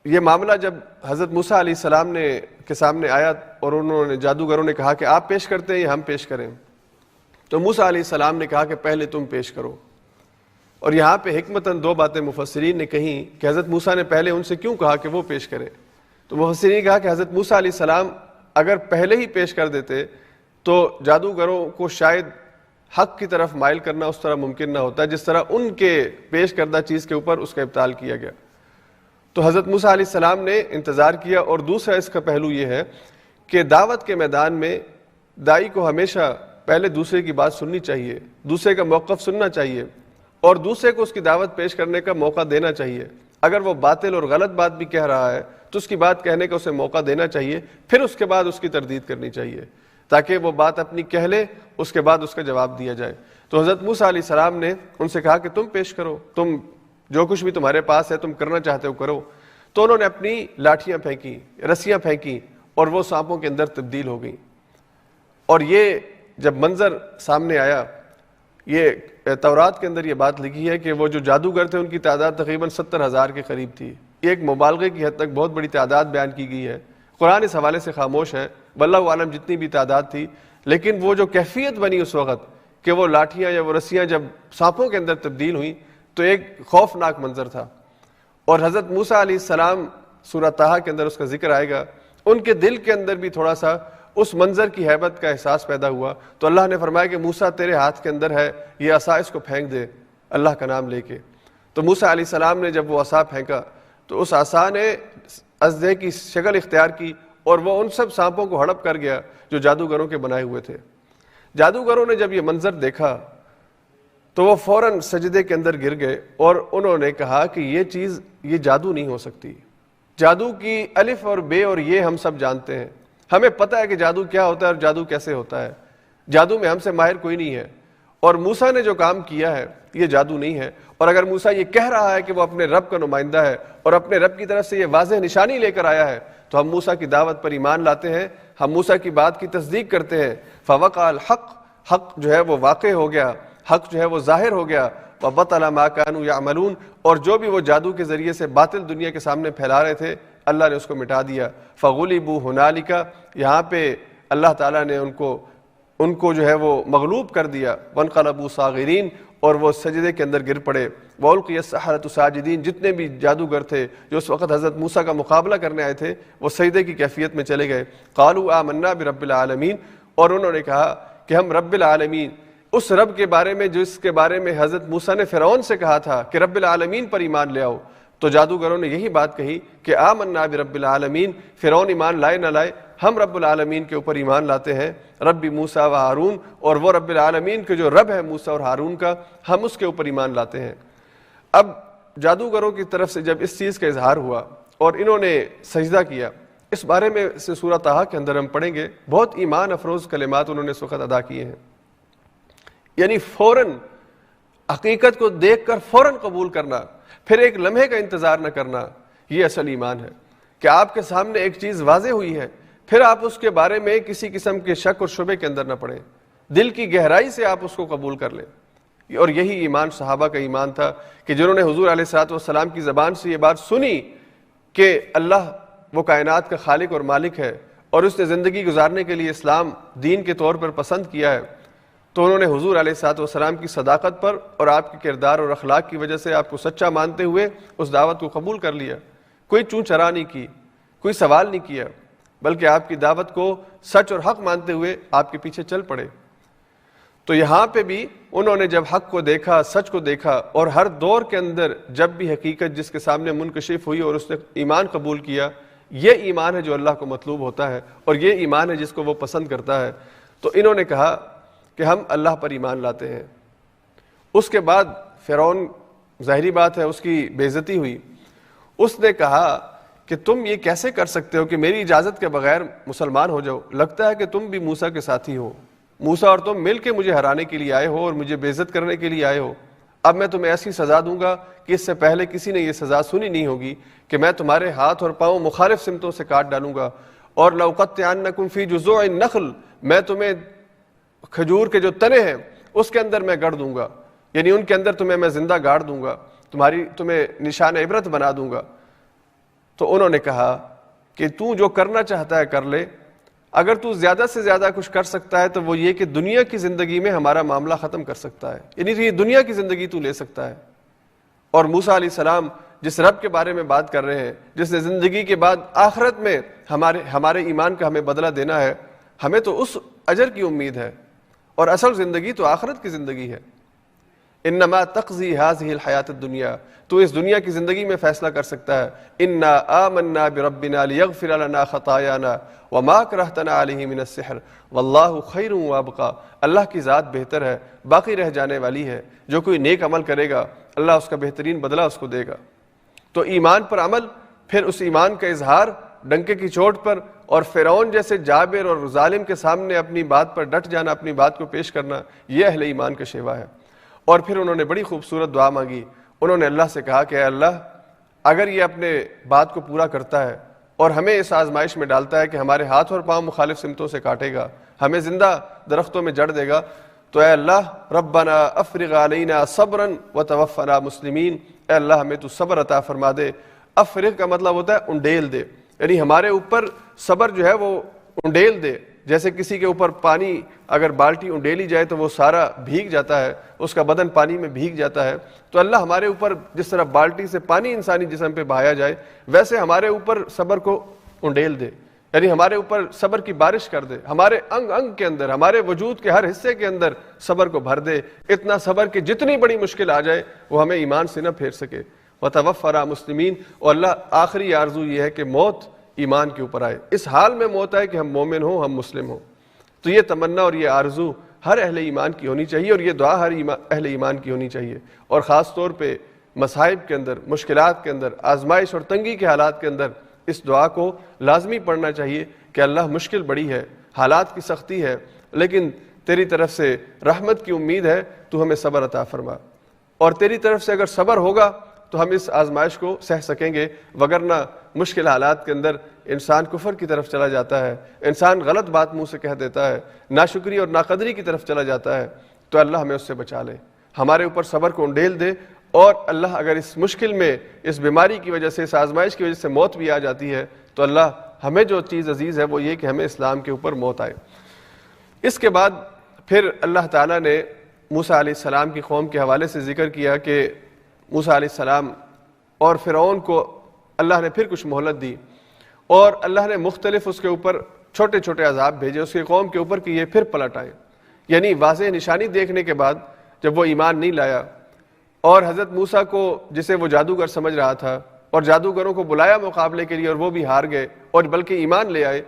یہ معاملہ جب حضرت موسیٰ علیہ السلام کے سامنے آیا اور انہوں نے جادوگروں نے کہا کہ آپ پیش کرتے ہیں یا ہم پیش کریں، تو موسیٰ علیہ السلام نے کہا کہ پہلے تم پیش کرو۔ اور یہاں پہ حکمتاً دو باتیں مفسرین نے کہیں کہ حضرت موسیٰ نے پہلے ان سے کیوں کہا کہ وہ پیش کریں۔ تو مفسرین نے کہا کہ حضرت موسیٰ علیہ السلام اگر پہلے ہی پیش کر دیتے تو جادوگروں کو شاید حق کی طرف مائل کرنا اس طرح ممکن نہ ہوتا جس طرح ان کے پیش کردہ چیز کے اوپر اس کا ابطال کیا گیا۔ تو حضرت موسیٰ علیہ السلام نے انتظار کیا۔ اور دوسرا اس کا پہلو یہ ہے کہ دعوت کے میدان میں داعی کو ہمیشہ پہلے دوسرے کی بات سننی چاہیے، دوسرے کا موقف سننا چاہیے، اور دوسرے کو اس کی دعوت پیش کرنے کا موقع دینا چاہیے۔ اگر وہ باطل اور غلط بات بھی کہہ رہا ہے تو اس کی بات کہنے کا اسے موقع دینا چاہیے، پھر اس کے بعد اس کی تردید کرنی چاہیے تاکہ وہ بات اپنی کہہ لے، اس کے بعد اس کا جواب دیا جائے۔ تو حضرت موسیٰ علیہ السلام نے ان سے کہا کہ تم پیش کرو، تم جو کچھ بھی تمہارے پاس ہے تم کرنا چاہتے ہو کرو۔ تو انہوں نے اپنی لاٹھیاں پھینکی، رسیاں پھینکی، اور وہ سانپوں کے اندر تبدیل ہو گئیں۔ اور یہ جب منظر سامنے آیا، یہ تورات کے اندر یہ بات لکھی ہے کہ وہ جو جادوگر تھے ان کی تعداد تقریباً 70,000 کے قریب تھی۔ یہ ایک مبالغے کی حد تک بہت بڑی تعداد بیان کی گئی ہے، قرآن اس حوالے سے خاموش ہے، واللہ عالم جتنی بھی تعداد تھی، لیکن وہ جو کیفیت بنی اس وقت کہ وہ لاٹھیاں یا وہ رسیاں جب سانپوں کے اندر تبدیل ہوئیں تو ایک خوفناک منظر تھا۔ اور حضرت موسیٰ علیہ السلام، سورہ طٰہٰ کے اندر اس کا ذکر آئے گا، ان کے دل کے اندر بھی تھوڑا سا اس منظر کی ہیبت کا احساس پیدا ہوا۔ تو اللہ نے فرمایا کہ موسیٰ تیرے ہاتھ کے اندر ہے، یہ عصا اس کو پھینک دے اللہ کا نام لے کے۔ تو موسیٰ علیہ السلام نے جب وہ عصا پھینکا تو اس عصا نے اژدہے کی شکل اختیار کی اور وہ ان سب سانپوں کو ہڑپ کر گیا جو جادوگروں کے بنائے ہوئے تھے۔ جادوگروں نے جب یہ منظر دیکھا تو وہ فوراً سجدے کے اندر گر گئے اور انہوں نے کہا کہ یہ چیز، یہ جادو نہیں ہو سکتی، جادو کی الف اور بے اور یہ ہم سب جانتے ہیں، ہمیں پتہ ہے کہ جادو کیا ہوتا ہے اور جادو کیسے ہوتا ہے، جادو میں ہم سے ماہر کوئی نہیں ہے، اور موسیٰ نے جو کام کیا ہے یہ جادو نہیں ہے۔ اور اگر موسیٰ یہ کہہ رہا ہے کہ وہ اپنے رب کا نمائندہ ہے اور اپنے رب کی طرف سے یہ واضح نشانی لے کر آیا ہے، تو ہم موسیٰ کی دعوت پر ایمان لاتے ہیں، ہم موسیٰ کی بات کی تصدیق کرتے ہیں۔ فوقع الحق، حق جو ہے وہ واقع ہو گیا، حق جو ہے وہ ظاہر ہو گیا۔ وبطل ما كانوا يعملون، اور جو بھی وہ جادو کے ذریعے سے باطل دنیا کے سامنے پھیلا رہے تھے اللہ نے اس کو مٹا دیا۔ فغلبوا هنالك، یہاں پہ اللہ تعالیٰ نے ان کو جو ہے وہ مغلوب کر دیا۔ وانقلبوا صاغرین، اور وہ سجدے کے اندر گر پڑے۔ والقی السحرۃ ساجدین، جتنے بھی جادوگر تھے جو اس وقت حضرت موسیٰ کا مقابلہ کرنے آئے تھے وہ سجدے کی کیفیت میں چلے گئے۔ قالوا آمنا برب العالمین، اور انہوں نے کہا کہ ہم رب العالمین، اس رب کے بارے میں جس کے بارے میں حضرت موسیٰ نے فرعون سے کہا تھا کہ رب العالمین پر ایمان لے آؤ، تو جادوگروں نے یہی بات کہی کہ آمنا برب العالمین، فرعون ایمان لائے نہ لائے، ہم رب العالمین کے اوپر ایمان لاتے ہیں، رب موسیٰ و ہارون، اور وہ رب العالمین کے جو رب ہے موسیٰ اور ہارون کا، ہم اس کے اوپر ایمان لاتے ہیں۔ اب جادوگروں کی طرف سے جب اس چیز کا اظہار ہوا اور انہوں نے سجدہ کیا، اس بارے میں سے سورہ طٰہٰ کے اندر ہم پڑھیں گے، بہت ایمان افروز کلمات انہوں نے اس وقت ادا کیے ہیں، یعنی فوراً حقیقت کو دیکھ کر فوراً قبول کرنا، پھر ایک لمحے کا انتظار نہ کرنا، یہ اصل ایمان ہے کہ آپ کے سامنے ایک چیز واضح ہوئی ہے، پھر آپ اس کے بارے میں کسی قسم کے شک اور شبے کے اندر نہ پڑیں، دل کی گہرائی سے آپ اس کو قبول کر لیں۔ اور یہی ایمان صحابہ کا ایمان تھا کہ جنہوں نے حضور علیہ الصلوۃ والسلام کی زبان سے یہ بات سنی کہ اللہ وہ کائنات کا خالق اور مالک ہے اور اس نے زندگی گزارنے کے لیے اسلام دین کے طور پر پسند کیا ہے، تو انہوں نے حضور علیہ الصلوۃ والسلام کی صداقت پر اور آپ کے کردار اور اخلاق کی وجہ سے آپ کو سچا مانتے ہوئے اس دعوت کو قبول کر لیا، کوئی چون چرا نہیں کی، کوئی سوال نہیں کیا، بلکہ آپ کی دعوت کو سچ اور حق مانتے ہوئے آپ کے پیچھے چل پڑے۔ تو یہاں پہ بھی انہوں نے جب حق کو دیکھا، سچ کو دیکھا، اور ہر دور کے اندر جب بھی حقیقت جس کے سامنے منکشف ہوئی اور اس نے ایمان قبول کیا، یہ ایمان ہے جو اللہ کو مطلوب ہوتا ہے اور یہ ایمان ہے جس کو وہ پسند کرتا ہے، تو انہوں نے کہا کہ ہم اللہ پر ایمان لاتے ہیں۔ اس کے بعد فرعون، ظاہری بات ہے اس کی بے عزتی ہوئی، اس نے کہا کہ تم یہ کیسے کر سکتے ہو کہ میری اجازت کے بغیر مسلمان ہو جاؤ، لگتا ہے کہ تم بھی موسیٰ کے ساتھی ہو، موسیٰ اور تم مل کے مجھے ہرانے کے لیے آئے ہو اور مجھے بے عزت کرنے کے لیے آئے ہو۔ اب میں تمہیں ایسی سزا دوں گا کہ اس سے پہلے کسی نے یہ سزا سنی نہیں ہوگی کہ میں تمہارے ہاتھ اور پاؤں مخالف سمتوں سے کاٹ ڈالوں گا، اور لَأُقَطِّعَنَّكُمْ فِي جُذُوعِ النَّخْلِ، میں تمہیں کھجور کے جو تنے ہیں اس کے اندر میں گڑ دوں گا، یعنی ان کے اندر تمہیں میں زندہ گاڑ دوں گا، تمہیں نشان عبرت بنا دوں گا۔ تو انہوں نے کہا کہ تو جو کرنا چاہتا ہے کر لے، اگر تو زیادہ سے زیادہ کچھ کر سکتا ہے تو وہ یہ کہ دنیا کی زندگی میں ہمارا معاملہ ختم کر سکتا ہے، یعنی یہ دنیا کی زندگی تو لے سکتا ہے۔ اور موسیٰ علیہ السلام جس رب کے بارے میں بات کر رہے ہیں، جس نے زندگی کے بعد آخرت میں ہمارے ایمان کا ہمیں بدلہ دینا ہے، ہمیں تو اس اجر کی امید ہے، اور اصل زندگی تو آخرت کی زندگی ہے۔ انما تقضی هذه الحیات الدنیا، تو اس دنیا کی زندگی میں فیصلہ کر سکتا ہے۔ انا آمنا بربنا لیغفر لنا خطایانا وما کرہتنا علیہ من السحر واللہ خیر وابقی، اللہ کی ذات بہتر ہے، باقی رہ جانے والی ہے، جو کوئی نیک عمل کرے گا اللہ اس کا بہترین بدلہ اس کو دے گا۔ تو ایمان پر عمل، پھر اس ایمان کا اظہار ڈنکے کی چوٹ پر، اور فرعون جیسے جابر اور ظالم کے سامنے اپنی بات پر ڈٹ جانا، اپنی بات کو پیش کرنا، یہ اہل ایمان کا شیوہ ہے۔ اور پھر انہوں نے بڑی خوبصورت دعا مانگی، انہوں نے اللہ سے کہا کہ اے اللہ، اگر یہ اپنے بات کو پورا کرتا ہے اور ہمیں اس آزمائش میں ڈالتا ہے کہ ہمارے ہاتھ اور پاؤں مخالف سمتوں سے کاٹے گا، ہمیں زندہ درختوں میں جڑ دے گا، تو اے اللہ ربنا افرغ علینا صبرا وتوفنا مسلمین، اے اللہ ہمیں تو صبر عطا فرما دے۔ افرغ کا مطلب ہوتا ہے انڈیل دے، یعنی ہمارے اوپر صبر جو ہے وہ انڈیل دے، جیسے کسی کے اوپر پانی اگر بالٹی انڈیلی جائے تو وہ سارا بھیگ جاتا ہے، اس کا بدن پانی میں بھیگ جاتا ہے، تو اللہ ہمارے اوپر جس طرح بالٹی سے پانی انسانی جسم پہ بہایا جائے ویسے ہمارے اوپر صبر کو انڈیل دے، یعنی ہمارے اوپر صبر کی بارش کر دے، ہمارے انگ انگ کے اندر، ہمارے وجود کے ہر حصے کے اندر صبر کو بھر دے، اتنا صبر کہ جتنی بڑی مشکل آ جائے وہ ہمیں ایمان سے نہ پھیر سکے۔ وتوفنا مسلمین، اور اللہ آخری آرزو یہ ہے کہ موت ایمان کے اوپر آئے، اس حال میں موت آئے کہ ہم مومن ہوں، ہم مسلم ہوں۔ تو یہ تمنا اور یہ آرزو ہر اہل ایمان کی ہونی چاہیے، اور یہ دعا ہر اہل ایمان کی ہونی چاہیے، اور خاص طور پہ مصائب کے اندر، مشکلات کے اندر، آزمائش اور تنگی کے حالات کے اندر اس دعا کو لازمی پڑھنا چاہیے کہ اللہ مشکل بڑی ہے، حالات کی سختی ہے، لیکن تیری طرف سے رحمت کی امید ہے، تو ہمیں صبر عطا فرما، اور تیری طرف سے اگر صبر ہوگا تو ہم اس آزمائش کو سہ سکیں گے، وگرنہ مشکل حالات کے اندر انسان کفر کی طرف چلا جاتا ہے، انسان غلط بات منہ سے کہہ دیتا ہے، ناشکری اور ناقدری کی طرف چلا جاتا ہے، تو اللہ ہمیں اس سے بچا لے، ہمارے اوپر صبر کو انڈیل دے، اور اللہ اگر اس مشکل میں، اس بیماری کی وجہ سے، اس آزمائش کی وجہ سے موت بھی آ جاتی ہے تو اللہ ہمیں جو چیز عزیز ہے وہ یہ کہ ہمیں اسلام کے اوپر موت آئے۔ اس کے بعد پھر اللہ تعالیٰ نے موسیٰ علیہ السلام کی قوم کے حوالے سے ذکر کیا کہ موسیٰ علیہ السلام اور فرعون کو اللہ نے پھر کچھ مہلت دی، اور اللہ نے مختلف اس کے اوپر چھوٹے چھوٹے عذاب بھیجے اس کی قوم کے اوپر کہ یہ پھر پلٹ آئے، یعنی واضح نشانی دیکھنے کے بعد جب وہ ایمان نہیں لایا، اور حضرت موسیٰ کو جسے وہ جادوگر سمجھ رہا تھا اور جادوگروں کو بلایا مقابلے کے لیے اور وہ بھی ہار گئے اور بلکہ ایمان لے آئے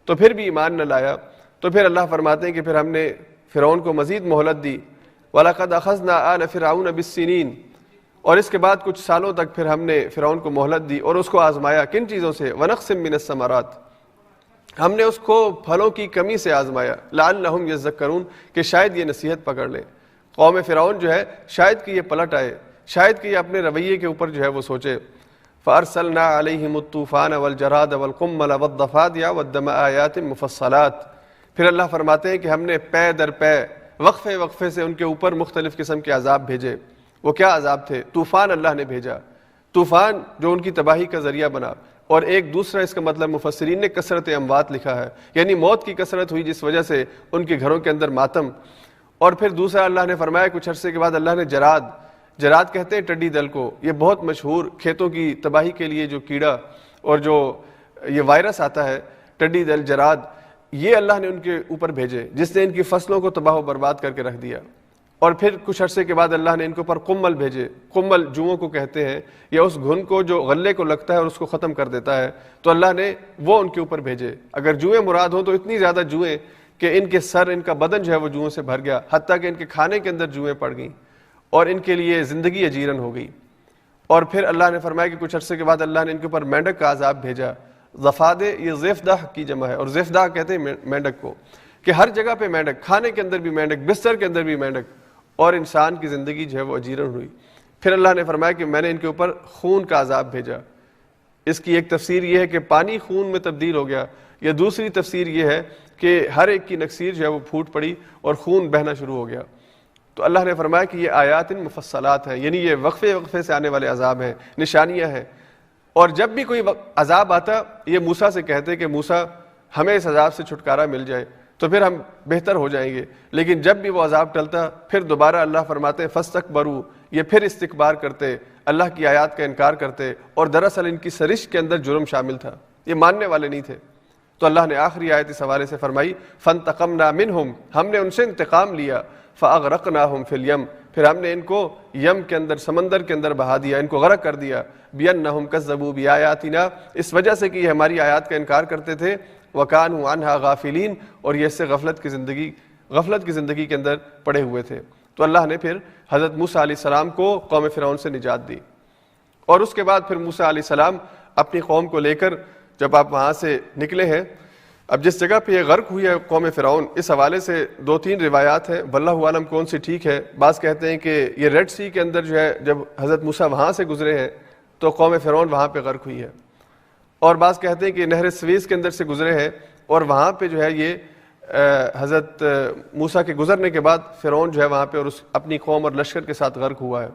تو پھر بھی ایمان نہ لایا، تو پھر اللہ فرماتے ہیں کہ پھر ہم نے فرعون کو مزید مہلت دی، وَلَقَدْ أَخَذْنَا آلَ فِرْعَوْنَ بِالسِّنِينَ، اور اس کے بعد کچھ سالوں تک پھر ہم نے فرعون کو مہلت دی اور اس کو آزمایا، کن چیزوں سے؟ وَنَقْصٍ مِّنَ الثَّمَرَاتِ، ہم نے اس کو پھلوں کی کمی سے آزمایا، لَعَلَّهُمْ يَذَّكَّرُونَ، کہ شاید یہ نصیحت پکڑ لیں، قوم فرعون جو ہے شاید کہ یہ پلٹ آئے، شاید کہ یہ اپنے رویے کے اوپر جو ہے وہ سوچے۔ فَأَرْسَلْنَا عَلَيْهِمُ الطُّوفَانَ وَالْجَرَادَ وَالْقُمَّلَ وَالضَّفَادِعَ وَالدَّمَ آيَاتٍ مُفَصَّلَاتٍ، پھر اللہ فرماتے ہیں کہ ہم نے پے در پے، وقفے وقفے سے ان کے اوپر مختلف قسم کے عذاب بھیجے۔ وہ کیا عذاب تھے؟ طوفان اللہ نے بھیجا، طوفان جو ان کی تباہی کا ذریعہ بنا، اور ایک دوسرا اس کا مطلب مفسرین نے کثرت اموات لکھا ہے، یعنی موت کی کثرت ہوئی جس وجہ سے ان کے گھروں کے اندر ماتم، اور پھر دوسرا اللہ نے فرمایا کچھ عرصے کے بعد اللہ نے جراد کہتے ہیں ٹڈی دل کو، یہ بہت مشہور کھیتوں کی تباہی کے لیے جو کیڑا اور جو یہ وائرس آتا ہے ٹڈی دل جراد، یہ اللہ نے ان کے اوپر بھیجے جس نے ان کی فصلوں کو تباہ و برباد کر کے رکھ دیا، اور پھر کچھ عرصے کے بعد اللہ نے ان کے اوپر قمل بھیجے، قمل جوؤں کو کہتے ہیں، یا اس گھن کو جو غلے کو لگتا ہے اور اس کو ختم کر دیتا ہے، تو اللہ نے وہ ان کے اوپر بھیجے، اگر جوئیں مراد ہوں تو اتنی زیادہ جوئیں کہ ان کے سر، ان کا بدن جو ہے وہ جوؤں سے بھر گیا، حتیٰ کہ ان کے کھانے کے اندر جوئیں پڑ گئیں اور ان کے لیے زندگی اجیرن ہو گئی۔ اور پھر اللہ نے فرمایا کہ کچھ عرصے کے بعد اللہ نے ان کے اوپر مینڈک کا عذاب بھیجا، ضفادع، یہ ضفدع کی جمع ہے، اور ضفدع کہتے ہیں مینڈک کو، کہ ہر جگہ پہ مینڈک، کھانے کے اندر بھی مینڈک، بستر کے اندر بھی مینڈک، اور انسان کی زندگی جو ہے وہ اجیرن ہوئی۔ پھر اللہ نے فرمایا کہ میں نے ان کے اوپر خون کا عذاب بھیجا۔ اس کی ایک تفسیر یہ ہے کہ پانی خون میں تبدیل ہو گیا، یا دوسری تفسیر یہ ہے کہ ہر ایک کی نکسیر جو ہے وہ پھوٹ پڑی اور خون بہنا شروع ہو گیا۔ تو اللہ نے فرمایا کہ یہ آیات مفصلات ہیں، یعنی یہ وقفے وقفے سے آنے والے عذاب ہیں، نشانیاں ہیں، اور جب بھی کوئی عذاب آتا یہ موسیٰ سے کہتے کہ موسیٰ ہمیں اس عذاب سے چھٹکارا مل جائے تو پھر ہم بہتر ہو جائیں گے، لیکن جب بھی وہ عذاب ٹلتا پھر دوبارہ اللہ فرماتے ہیں فاستکبروا، یہ پھر استکبار کرتے، اللہ کی آیات کا انکار کرتے، اور دراصل ان کی سرشت کے اندر جرم شامل تھا، یہ ماننے والے نہیں تھے۔ تو اللہ نے آخری آیت اس حوالے سے فرمائی فانتقمنا منہم، ہم نے ان سے انتقام لیا، فاغرقناہم فی الیم، پھر ہم نے ان کو یم کے اندر، سمندر کے اندر بہا دیا، ان کو غرق کر دیا، بینہم کذبوا بآیاتنا، اس وجہ سے کہ یہ ہماری آیات کا انکار کرتے تھے، وکانوا عنہا غافلین، اور یہ اس سے غفلت کی زندگی کے اندر پڑے ہوئے تھے۔ تو اللہ نے پھر حضرت موسیٰ علیہ السلام کو قوم فرعون سے نجات دی، اور اس کے بعد پھر موسیٰ علیہ السلام اپنی قوم کو لے کر جب آپ وہاں سے نکلے ہیں، اب جس جگہ پہ یہ غرق ہوئی ہے قوم فرعون، اس حوالے سے 2-3 روایات ہیں، واللہ عالم کون سی ٹھیک ہے۔ بعض کہتے ہیں کہ یہ ریڈ سی کے اندر جو ہے جب حضرت موسیٰ وہاں سے گزرے ہیں تو قوم فرعون وہاں پہ غرق ہوئی ہے، اور بعض کہتے ہیں کہ نہر سویز کے اندر سے گزرے ہیں، اور وہاں پہ جو ہے یہ حضرت موسیٰ کے گزرنے کے بعد فرعون جو ہے وہاں پہ اور اپنی قوم اور لشکر کے ساتھ غرق ہوا ہے۔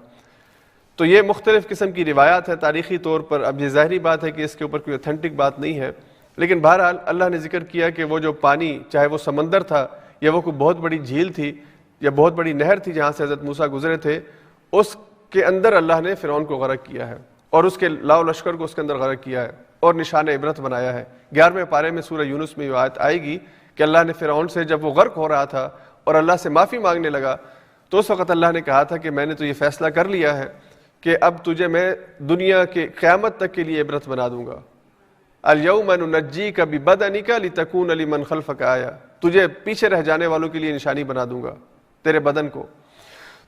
تو یہ مختلف قسم کی روایات ہے تاریخی طور پر، اب یہ ظاہری بات ہے کہ اس کے اوپر کوئی اوتھینٹک بات نہیں ہے، لیکن بہرحال اللہ نے ذکر کیا کہ وہ جو پانی، چاہے وہ سمندر تھا یا وہ کوئی بہت بڑی جھیل تھی یا بہت بڑی نہر تھی جہاں سے حضرت موسیٰ گزرے تھے، اس کے اندر اللہ نے فرعون کو غرق کیا ہے اور اس کے لاؤ لشکر کو اس کے اندر غرق کیا ہے اور نشان عبرت بنایا ہے۔ 11ویں پارے میں سورہ یونس میں یہ آیت آئے گی کہ اللہ نے فرعون سے جب وہ غرق ہو رہا تھا اور اللہ سے معافی مانگنے لگا تو اس وقت اللہ نے کہا تھا کہ میں نے تو یہ فیصلہ کر لیا ہے کہ اب تجھے میں دنیا کے قیامت تک کے لیے عبرت بنا دوں گا۔ الیوم ننجیک ببدنک لتکون لمن خلفک آیا، تجھے پیچھے رہ جانے والوں کے لیے نشانی بنا دوں گا تیرے بدن کو۔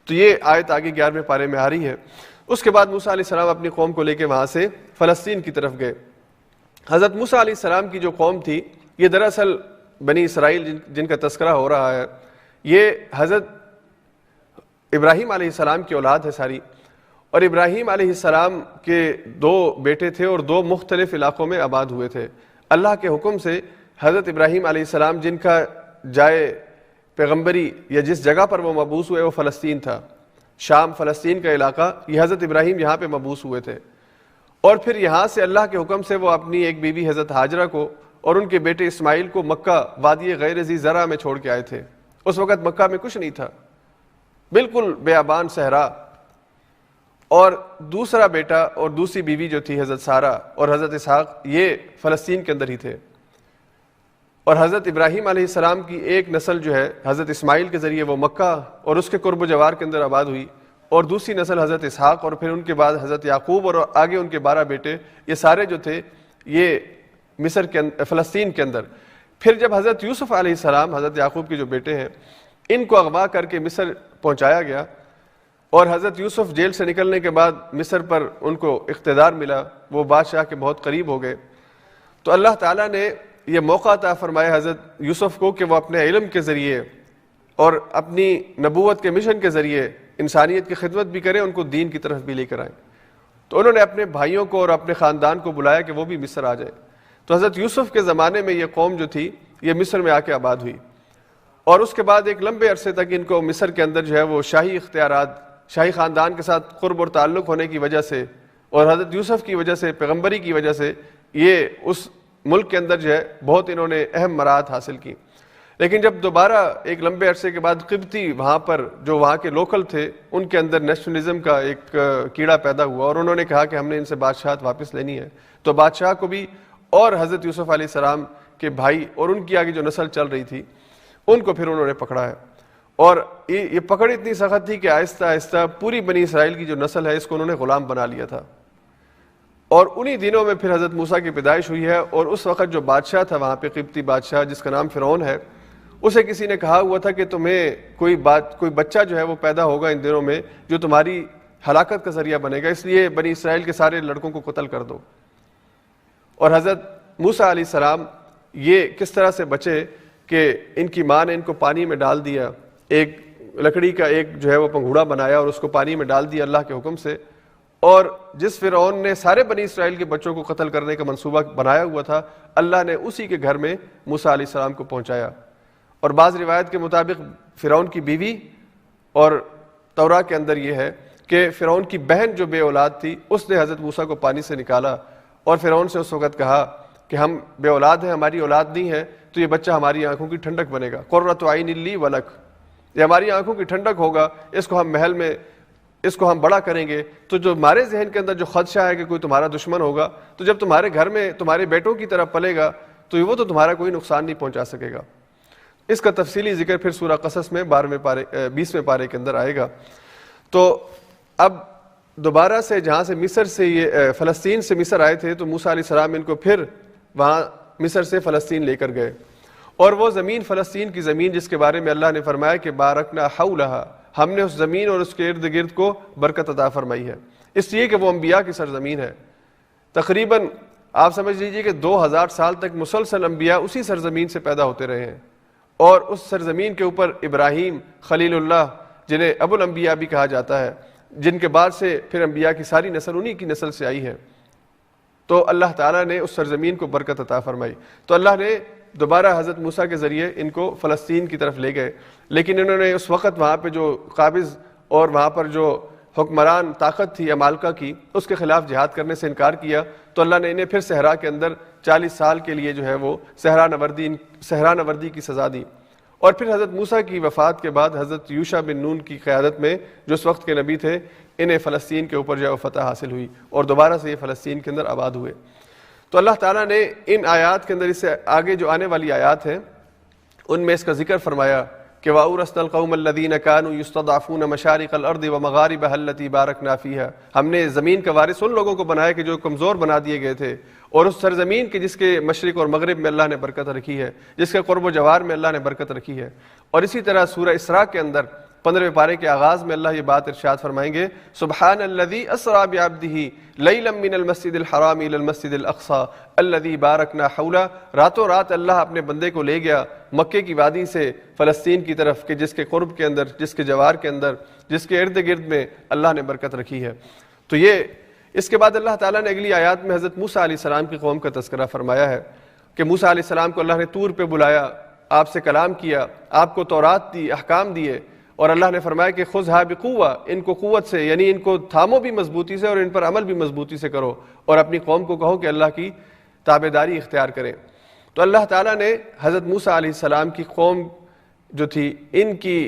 تو یہ آیت آگے 11ویں پارے میں آ رہی ہے۔ اس کے بعد موسیٰ علیہ السلام اپنی قوم کو لے کے وہاں سے فلسطین کی طرف گئے۔ حضرت موسیٰ علیہ السلام کی جو قوم تھی یہ دراصل بنی اسرائیل جن کا تذکرہ ہو رہا ہے یہ حضرت ابراہیم علیہ السلام کی اولاد ہے ساری، اور ابراہیم علیہ السلام کے 2 بیٹے تھے اور 2 مختلف علاقوں میں آباد ہوئے تھے۔ اللہ کے حکم سے حضرت ابراہیم علیہ السلام جن کا جائے پیغمبری یا جس جگہ پر وہ مبعوث ہوئے وہ فلسطین تھا، شام فلسطین کا علاقہ، یہ حضرت ابراہیم یہاں پہ مبعوث ہوئے تھے، اور پھر یہاں سے اللہ کے حکم سے وہ اپنی ایک بیوی حضرت ہاجرہ کو اور ان کے بیٹے اسماعیل کو مکہ وادی غیر ذی زرع میں چھوڑ کے آئے تھے۔ اس وقت مکہ میں کچھ نہیں تھا، بالکل بیابان صحرا، اور دوسرا بیٹا اور دوسری بیوی جو تھی حضرت سارہ اور حضرت اسحاق یہ فلسطین کے اندر ہی تھے، اور حضرت ابراہیم علیہ السلام کی ایک نسل جو ہے حضرت اسماعیل کے ذریعے وہ مکہ اور اس کے قرب و جوار کے اندر آباد ہوئی، اور دوسری نسل حضرت اسحاق اور پھر ان کے بعد حضرت یعقوب اور آگے ان کے 12 بیٹے، یہ سارے جو تھے یہ مصر کے فلسطین کے اندر۔ پھر جب حضرت یوسف علیہ السلام حضرت یعقوب کے جو بیٹے ہیں ان کو اغوا کر کے مصر پہنچایا گیا، اور حضرت یوسف جیل سے نکلنے کے بعد مصر پر ان کو اقتدار ملا، وہ بادشاہ کے بہت قریب ہو گئے، تو اللہ تعالیٰ نے یہ موقع عطا فرمایا حضرت یوسف کو کہ وہ اپنے علم کے ذریعے اور اپنی نبوت کے مشن کے ذریعے انسانیت کی خدمت بھی کریں، ان کو دین کی طرف بھی لے کر آئیں۔ تو انہوں نے اپنے بھائیوں کو اور اپنے خاندان کو بلایا کہ وہ بھی مصر آ جائیں۔ تو حضرت یوسف کے زمانے میں یہ قوم جو تھی یہ مصر میں آ کے آباد ہوئی، اور اس کے بعد ایک لمبے عرصے تک ان کو مصر کے اندر جو ہے وہ شاہی اختیارات، شاہی خاندان کے ساتھ قرب اور تعلق ہونے کی وجہ سے اور حضرت یوسف کی وجہ سے، پیغمبری کی وجہ سے، یہ اس ملک کے اندر جو ہے بہت انہوں نے اہم مراحت حاصل کی۔ لیکن جب دوبارہ ایک لمبے عرصے کے بعد قبطی وہاں پر جو وہاں کے لوکل تھے ان کے اندر نیشنلزم کا ایک کیڑا پیدا ہوا، اور انہوں نے کہا کہ ہم نے ان سے بادشاہت واپس لینی ہے، تو بادشاہ کو بھی اور حضرت یوسف علیہ السلام کے بھائی اور ان کی آگے جو نسل چل رہی تھی ان کو پھر انہوں نے پکڑا ہے، اور یہ پکڑ اتنی سخت تھی کہ آہستہ آہستہ پوری بنی اسرائیل کی جو نسل ہے اس کو انہوں نے غلام بنا لیا تھا۔ اور انہی دنوں میں پھر حضرت موسیٰ کی پیدائش ہوئی ہے، اور اس وقت جو بادشاہ تھا وہاں پہ قبطی بادشاہ جس کا نام فرعون ہے، اسے کسی نے کہا ہوا تھا کہ تمہیں کوئی بچہ جو ہے وہ پیدا ہوگا ان دنوں میں جو تمہاری ہلاکت کا ذریعہ بنے گا، اس لیے بنی اسرائیل کے سارے لڑکوں کو قتل کر دو۔ اور حضرت موسیٰ علیہ السلام یہ کس طرح سے بچے کہ ان کی ماں نے ان کو پانی میں ڈال دیا، ایک لکڑی کا ایک جو ہے وہ پنگھوڑا بنایا اور اس کو پانی میں ڈال دیا اللہ کے حکم سے، اور جس فرعون نے سارے بنی اسرائیل کے بچوں کو قتل کرنے کا منصوبہ بنایا ہوا تھا اللہ نے اسی کے گھر میں موسیٰ علیہ السلام کو پہنچایا۔ اور بعض روایت کے مطابق فرعون کی بیوی، اور توراہ کے اندر یہ ہے کہ فرعون کی بہن جو بے اولاد تھی اس نے حضرت موسیٰ کو پانی سے نکالا، اور فرعون سے اس وقت کہا کہ ہم بے اولاد ہیں، ہماری اولاد نہیں ہے، تو یہ بچہ ہماری آنکھوں کی ٹھنڈک بنے گا، قرۃ عین لی ولک، یہ ہماری آنکھوں کی ٹھنڈک ہوگا، اس کو ہم محل میں اس کو ہم بڑا کریں گے، تو جو ہمارے ذہن کے اندر جو خدشہ ہے کہ کوئی تمہارا دشمن ہوگا، تو جب تمہارے گھر میں تمہارے بیٹوں کی طرح پلے گا تو وہ تو تمہارا کوئی نقصان نہیں پہنچا سکے گا۔ اس کا تفصیلی ذکر پھر سورہ قصص میں 20ویں پارے کے اندر آئے گا۔ تو اب دوبارہ سے جہاں سے مصر سے یہ فلسطین سے مصر آئے تھے تو موسیٰ علیہ السلام ان کو پھر وہاں مصر سے فلسطین لے کر گئے، اور وہ زمین فلسطین کی زمین جس کے بارے میں اللہ نے فرمایا کہ بارکنا حولہا، ہم نے اس زمین اور اس کے ارد گرد کو برکت عطا فرمائی ہے، اس لیے کہ وہ انبیاء کی سرزمین ہے۔ تقریباً آپ سمجھ لیجئے کہ 2000 سال تک مسلسل انبیاء اسی سرزمین سے پیدا ہوتے رہے ہیں، اور اس سرزمین کے اوپر ابراہیم خلیل اللہ جنہیں ابو الانبیاء بھی کہا جاتا ہے، جن کے بعد سے پھر انبیاء کی ساری نسل انہی کی نسل سے آئی ہے، تو اللہ تعالیٰ نے اس سرزمین کو برکت عطا فرمائی۔ تو اللہ نے دوبارہ حضرت موسیٰ کے ذریعے ان کو فلسطین کی طرف لے گئے، لیکن انہوں نے اس وقت وہاں پہ جو قابض اور وہاں پر جو حکمران طاقت تھی عمالقہ کی اس کے خلاف جہاد کرنے سے انکار کیا، تو اللہ نے انہیں پھر صحرا کے اندر 40 سال کے لیے جو ہے وہ صحرا نوردی کی سزا دی۔ اور پھر حضرت موسیٰ کی وفات کے بعد حضرت یوشع بن نون کی قیادت میں جو اس وقت کے نبی تھے انہیں فلسطین کے اوپر جو ہے فتح حاصل ہوئی، اور دوبارہ سے یہ فلسطین کے اندر آباد ہوئے۔ تو اللہ تعالیٰ نے ان آیات کے اندر اس سے آگے جو آنے والی آیات ہیں ان میں اس کا ذکر فرمایا کہ وَأَوْرَثْنَا الْقَوْمَ الَّذِينَ كَانُوا يُسْتَضْعَفُونَ مَشَارِقَ الْأَرْضِ وَمَغَارِبَهَا الَّتِي بَارَكْنَا فِيهَا، ہم نے زمین کا وارث ان لوگوں کو بنایا کہ جو کمزور بنا دیے گئے تھے، اور اس سرزمین کے جس کے مشرق اور مغرب میں اللہ نے برکت رکھی ہے، جس کے قرب و جوار میں اللہ نے برکت رکھی ہے۔ اور اسی طرح سورہ اسراء کے اندر 15ویں پارے کے آغاز میں اللہ یہ بات ارشاد فرمائیں گے، سبحان الذی اسری بعبدہ لیلا من المسجد الحرام الی المسجد الاقصی الذی بارکنا حولہ، راتوں رات اللہ اپنے بندے کو لے گیا مکے کی وادی سے فلسطین کی طرف، کہ جس کے قرب کے اندر، جس کے جوار کے اندر، جس کے ارد گرد میں اللہ نے برکت رکھی ہے۔ تو یہ اس کے بعد اللہ تعالیٰ نے اگلی آیات میں حضرت موسیٰ علیہ السلام کی قوم کا تذکرہ فرمایا ہے کہ موسیٰ علیہ السلام کو اللہ نے طور پہ بلایا، آپ سے کلام کیا، آپ کو تورات دی، احکام دیے، اور اللہ نے فرمایا کہ خذھا بقوہ، ان کو قوت سے، یعنی ان کو تھامو بھی مضبوطی سے اور ان پر عمل بھی مضبوطی سے کرو، اور اپنی قوم کو کہو کہ اللہ کی تابعداری اختیار کریں۔ تو اللہ تعالیٰ نے حضرت موسیٰ علیہ السلام کی قوم جو تھی ان کی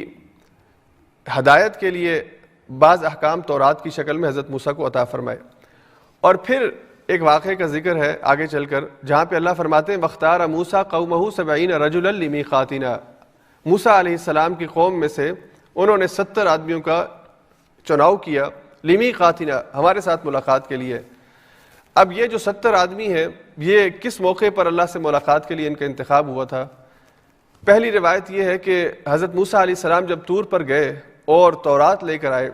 ہدایت کے لیے بعض احکام تورات کی شکل میں حضرت موسیٰ کو عطا فرمائے۔ اور پھر ایک واقعے کا ذکر ہے آگے چل کر، جہاں پہ اللہ فرماتے ہیں وَاخْتَارَ مُوسَىٰ قَوْمَهُ 70 رَجُلًا لِمِيقَاتِنَا، موسیٰ علیہ السلام کی قوم میں سے انہوں نے 70 آدمیوں کا چناؤ کیا، لِمِيقَاتِنَا، ہمارے ساتھ ملاقات کے لیے۔ اب یہ جو 70 آدمی ہیں، یہ کس موقع پر اللہ سے ملاقات کے لیے ان کا انتخاب ہوا تھا؟ پہلی روایت یہ ہے کہ حضرت موسیٰ علیہ السلام جب طور پر گئے اور تورات لے کر آئے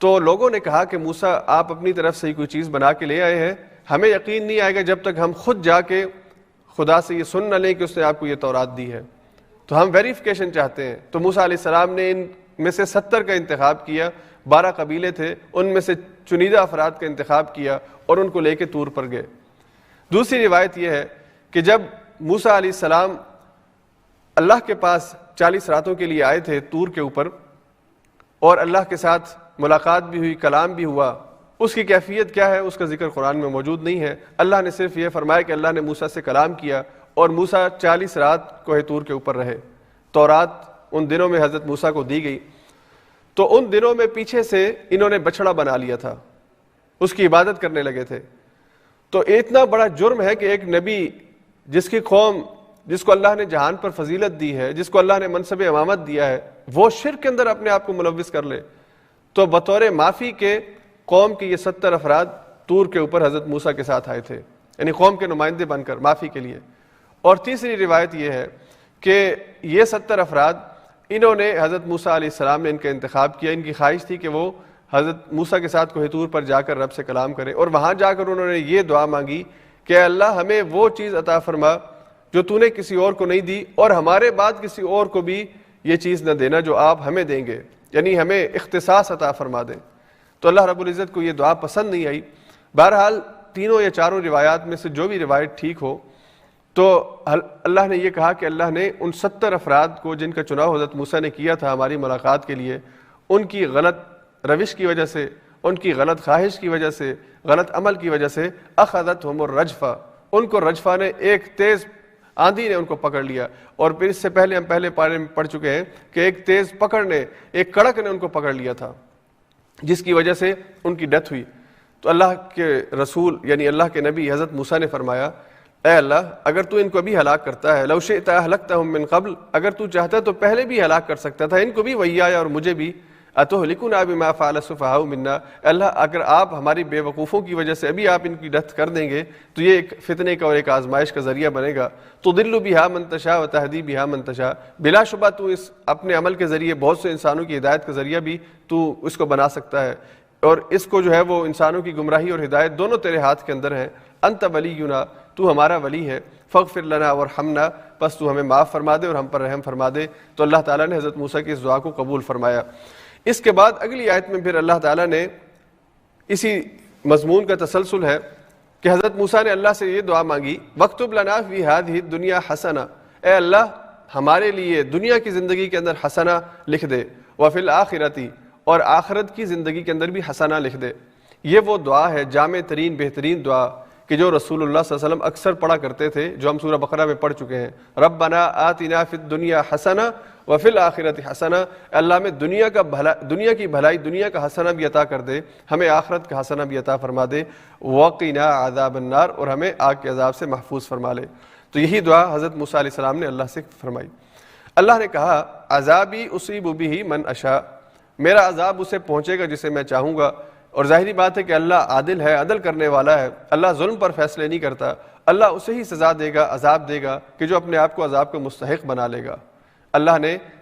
تو لوگوں نے کہا کہ موسیٰ آپ اپنی طرف سے ہی کوئی چیز بنا کے لے آئے ہیں، ہمیں یقین نہیں آئے گا جب تک ہم خود جا کے خدا سے یہ سن نہ لیں کہ اس نے آپ کو یہ تورات دی ہے، تو ہم ویریفیکیشن چاہتے ہیں۔ تو موسیٰ علیہ السلام نے ان میں سے 70 کا انتخاب کیا، 12 قبیلے تھے، ان میں سے چنیدہ افراد کا انتخاب کیا اور ان کو لے کے طور پر گئے۔ دوسری روایت یہ ہے کہ جب موسیٰ علیہ السلام اللہ کے پاس 40 راتوں کے لیے آئے تھے طور کے اوپر، اور اللہ کے ساتھ ملاقات بھی ہوئی، کلام بھی ہوا، اس کی کیفیت کیا ہے اس کا ذکر قرآن میں موجود نہیں ہے۔ اللہ نے صرف یہ فرمایا کہ اللہ نے موسیٰ سے کلام کیا اور موسیٰ 40 رات کوہ طور کے اوپر رہے۔ تورات ان دنوں میں حضرت موسیٰ کو دی گئی، تو ان دنوں میں پیچھے سے انہوں نے بچڑا بنا لیا تھا، اس کی عبادت کرنے لگے تھے۔ تو اتنا بڑا جرم ہے کہ ایک نبی جس کی قوم، جس کو اللہ نے جہان پر فضیلت دی ہے، جس کو اللہ نے منصب امامت دیا ہے، وہ شرک کے اندر اپنے آپ کو ملوث کر لے۔ تو بطور معافی کے قوم کے یہ 70 افراد طور کے اوپر حضرت موسیٰ کے ساتھ آئے تھے، یعنی قوم کے نمائندے بن کر معافی کے لیے۔ اور تیسری روایت یہ ہے کہ یہ 70 افراد انہوں نے حضرت موسیٰ علیہ السلام نے ان کا انتخاب کیا، ان کی خواہش تھی کہ وہ حضرت موسیٰ کے ساتھ کوہ طور پر جا کر رب سے کلام کریں، اور وہاں جا کر انہوں نے یہ دعا مانگی کہ اللہ ہمیں وہ چیز عطا فرما جو تو نے کسی اور کو نہیں دی، اور ہمارے بعد کسی اور کو بھی یہ چیز نہ دینا جو آپ ہمیں دیں گے، یعنی ہمیں اختصاص عطا فرما دیں۔ تو اللہ رب العزت کو یہ دعا پسند نہیں آئی۔ بہرحال تینوں یا چاروں روایات میں سے جو بھی روایت ٹھیک ہو، تو اللہ نے یہ کہا کہ اللہ نے ان 70 افراد کو جن کا چناؤ حضرت موسیٰ نے کیا تھا ہماری ملاقات کے لیے، ان کی غلط روش کی وجہ سے، ان کی غلط خواہش کی وجہ سے، غلط عمل کی وجہ سے اخذتہم الرجفہ، ان کو رجفہ نے، ایک تیز آندھی نے ان کو پکڑ لیا۔ اور پھر اس سے پہلے ہم پہلے پارے میں پڑھ چکے ہیں کہ ایک تیز پکڑ نے، ایک کڑک نے ان کو پکڑ لیا تھا، جس کی وجہ سے ان کی ڈیتھ ہوئی۔ تو اللہ کے رسول یعنی اللہ کے نبی حضرت موسیٰ نے فرمایا، اے اللہ اگر تو ان کو بھی ہلاک کرتا ہے، لو شئت اہلکتہم من قبل، اگر تو چاہتا تو پہلے بھی ہلاک کر سکتا تھا، ان کو بھی ویایا اور مجھے بھی، اتہلکنا بما فعل السفہاء منا، اللہ اگر آپ ہماری بے وقوفوں کی وجہ سے ابھی آپ ان کی ڈیتھ کر دیں گے تو یہ ایک فتنے کا اور ایک آزمائش کا ذریعہ بنے گا۔ تضل بہا من تشاء وتہدی بہا من تشاء، بلا شبہ تو اس اپنے عمل کے ذریعے بہت سے انسانوں کی ہدایت کا ذریعہ بھی تو اس کو بنا سکتا ہے، اور اس کو جو ہے وہ انسانوں کی گمراہی اور ہدایت دونوں تیرے ہاتھ کے اندر ہیں۔ انت ولینا، تو ہمارا ولی ہے، فاغفر لنا وارحمنا، پس تو ہمیں معاف فرما دے اور ہم پر رحم فرما دے۔ تو اللہ تعالیٰ نے حضرت موسیٰ کی اس دعا کو قبول فرمایا۔ اس کے بعد اگلی آیت میں پھر اللہ تعالیٰ نے اسی مضمون کا تسلسل ہے کہ حضرت موسیٰ نے اللہ سے یہ دعا مانگی، وَاكْتُبْ لَنَا فِي هَذِهِ الدُّنْيَا حَسَنَةً، اے اللہ ہمارے لیے دنیا کی زندگی کے اندر حسنہ لکھ دے، وَفِي الْآخِرَةِ، اور آخرت کی زندگی کے اندر بھی حسنہ لکھ دے۔ یہ وہ دعا ہے، جامع ترین بہترین دعا کہ جو رسول اللہ صلی اللہ علیہ وسلم اکثر پڑھا کرتے تھے، جو ہم سورہ بقرہ میں پڑھ چکے ہیں، ربنا آتنا فی الدنیا حسنہ وفی الآخرۃ حسنہ، اللہ میں دنیا کی بھلائی، دنیا کا حسنہ بھی عطا کر دے، ہمیں آخرت کا حسنہ بھی عطا فرما دے، وقنا عذاب النار، اور ہمیں آگ کے عذاب سے محفوظ فرما لے۔ تو یہی دعا حضرت موسیٰ علیہ السلام نے اللہ سے فرمائی۔ اللہ نے کہا عذابی اصیب بہ من اشاء، میرا عذاب اسے پہنچے گا جسے میں چاہوں گا، اور ظاہری بات ہے کہ اللہ عادل ہے، عدل کرنے والا ہے، اللہ ظلم پر فیصلے نہیں کرتا، اللہ اسے ہی سزا دے گا، عذاب دے گا کہ جو اپنے آپ کو عذاب کا مستحق بنا لے گا۔ اللہ نے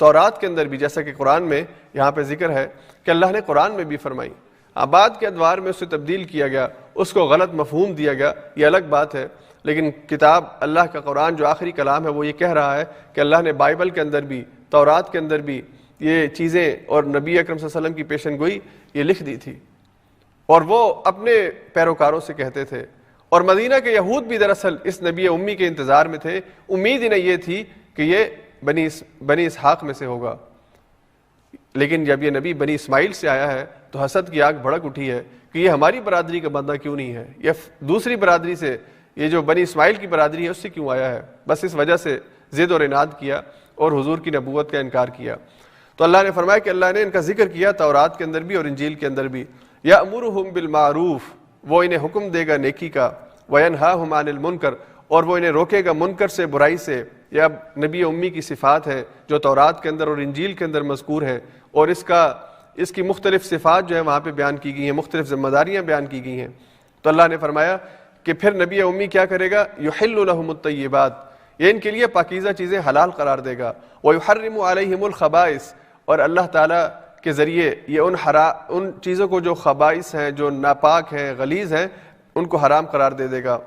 تورات کے اندر بھی، جیسا کہ قرآن میں یہاں پہ ذکر ہے کہ اللہ نے قرآن میں بھی فرمائی، آباد کے ادوار میں اسے تبدیل کیا گیا، اس کو غلط مفہوم دیا گیا، یہ الگ بات ہے، لیکن کتاب اللہ کا قرآن جو آخری کلام ہے وہ یہ کہہ رہا ہے کہ اللہ نے بائبل کے اندر بھی، تورات کے اندر بھی یہ چیزیں اور نبی اکرم صلی اللہ علیہ وسلم کی پیشن گوئی یہ لکھ دی تھی، اور وہ اپنے پیروکاروں سے کہتے تھے۔ اور مدینہ کے یہود بھی دراصل اس نبی امی کے انتظار میں تھے، امید انہیں یہ تھی کہ یہ بنی اسحاق میں سے ہوگا، لیکن جب یہ نبی بنی اسماعیل سے آیا ہے تو حسد کی آگ بھڑک اٹھی ہے کہ یہ ہماری برادری کا بندہ کیوں نہیں ہے، یہ دوسری برادری سے، یہ جو بنی اسماعیل کی برادری ہے اس سے کیوں آیا ہے۔ بس اس وجہ سے ضد اور عناد کیا اور حضور کی نبوت کا انکار کیا۔ تو اللہ نے فرمایا کہ اللہ نے ان کا ذکر کیا تورات کے اندر بھی اور انجیل کے اندر بھی، یأمرہم بالمعروف، وہ انہیں حکم دے گا نیکی کا، وینہاہم عن المنکر، اور وہ انہیں روکے گا منکر سے، برائی سے۔ یہ اب نبی امی کی صفات ہے جو تورات کے اندر اور انجیل کے اندر مذکور ہیں، اور اس کی مختلف صفات جو ہے وہاں پہ بیان کی گئی ہیں، مختلف ذمہ داریاں بیان کی گئی ہیں۔ تو اللہ نے فرمایا کہ پھر نبی امی کیا کرے گا، یحل لہم الطیبات، یہ ان کے لیے پاکیزہ چیزیں حلال قرار دے گا، ویحرم علیہم الخبائث، اور اللہ تعالیٰ کے ذریعے یہ ان چیزوں کو جو خبائث ہیں، جو ناپاک ہیں، غلیظ ہیں، ان کو حرام قرار دے گا،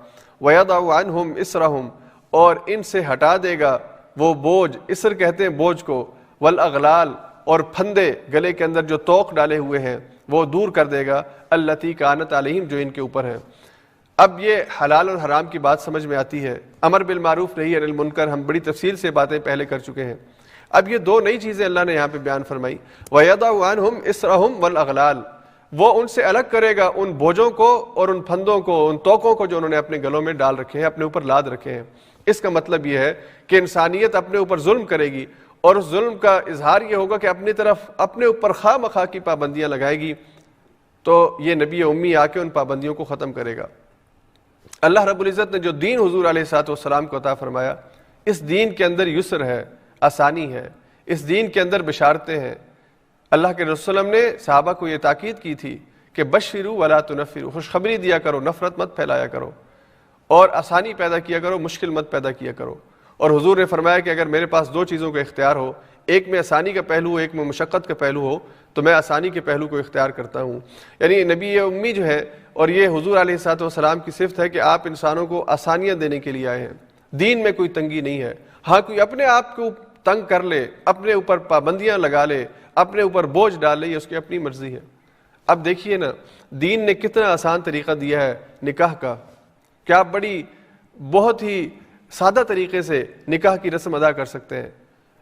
وَيَضَعُ عَنْهُمْ إِسْرَهُمْ، اور ان سے ہٹا دے گا وہ بوجھ، اسر کہتے ہیں بوجھ کو، والأغلال، اور پھندے گلے کے اندر جو توق ڈالے ہوئے ہیں وہ دور کر دے گا، الَّتِي كَانَتْ عَلَيْهِمْ، جو ان کے اوپر ہیں۔ اب یہ حلال اور حرام کی بات سمجھ میں آتی ہے، امر بالمعروف نہی عن المنکر، ہم بڑی تفصیل سے باتیں پہلے کر چکے ہیں۔ اب یہ دو نئی چیزیں اللہ نے یہاں پہ بیان فرمائی، وَيَضَعُ عَنْهُمْ إِسْرَهُمْ وَالْأَغْلَالَ، وہ ان سے الگ کرے گا ان بوجھوں کو اور ان پھندوں کو، ان توقوں کو جو انہوں نے اپنے گلوں میں ڈال رکھے ہیں، اپنے اوپر لاد رکھے ہیں۔ اس کا مطلب یہ ہے کہ انسانیت اپنے اوپر ظلم کرے گی، اور اس ظلم کا اظہار یہ ہوگا کہ اپنی طرف اپنے اوپر خواہ مخواہ کی پابندیاں لگائے گی، تو یہ نبی امی آ کے ان پابندیوں کو ختم کرے گا۔ اللہ رب العزت نے جو دین حضور علیہ الصلوۃ والسلام کو عطا فرمایا، اس دین کے اندر یسر ہے، آسانی ہے، اس دین کے اندر بشارتیں ہیں۔ اللہ کے رسول صلی اللہ علیہ وسلم نے صحابہ کو یہ تاکید کی تھی کہ بشروا ولا تنفروا، خوشخبری دیا کرو، نفرت مت پھیلایا کرو، اور آسانی پیدا کیا کرو، مشکل مت پیدا کیا کرو۔ اور حضور نے فرمایا کہ اگر میرے پاس دو چیزوں کا اختیار ہو، ایک میں آسانی کا پہلو ہو، ایک میں مشقت کا پہلو ہو، تو میں آسانی کے پہلو کو اختیار کرتا ہوں۔ یعنی نبی امی جو ہے، اور یہ حضور علیہ الصلوۃ والسلام کی صفت ہے کہ آپ انسانوں کو آسانیاں دینے کے لیے آئے ہیں، دین میں کوئی تنگی نہیں ہے۔ ہاں کوئی اپنے آپ کو تنگ کر لے، اپنے اوپر پابندیاں لگا لے، اپنے اوپر بوجھ ڈال لے، یہ اس کی اپنی مرضی ہے۔ اب دیکھیے نا، دین نے کتنا آسان طریقہ دیا ہے نکاح کا، کہ آپ بہت ہی سادہ طریقے سے نکاح کی رسم ادا کر سکتے ہیں۔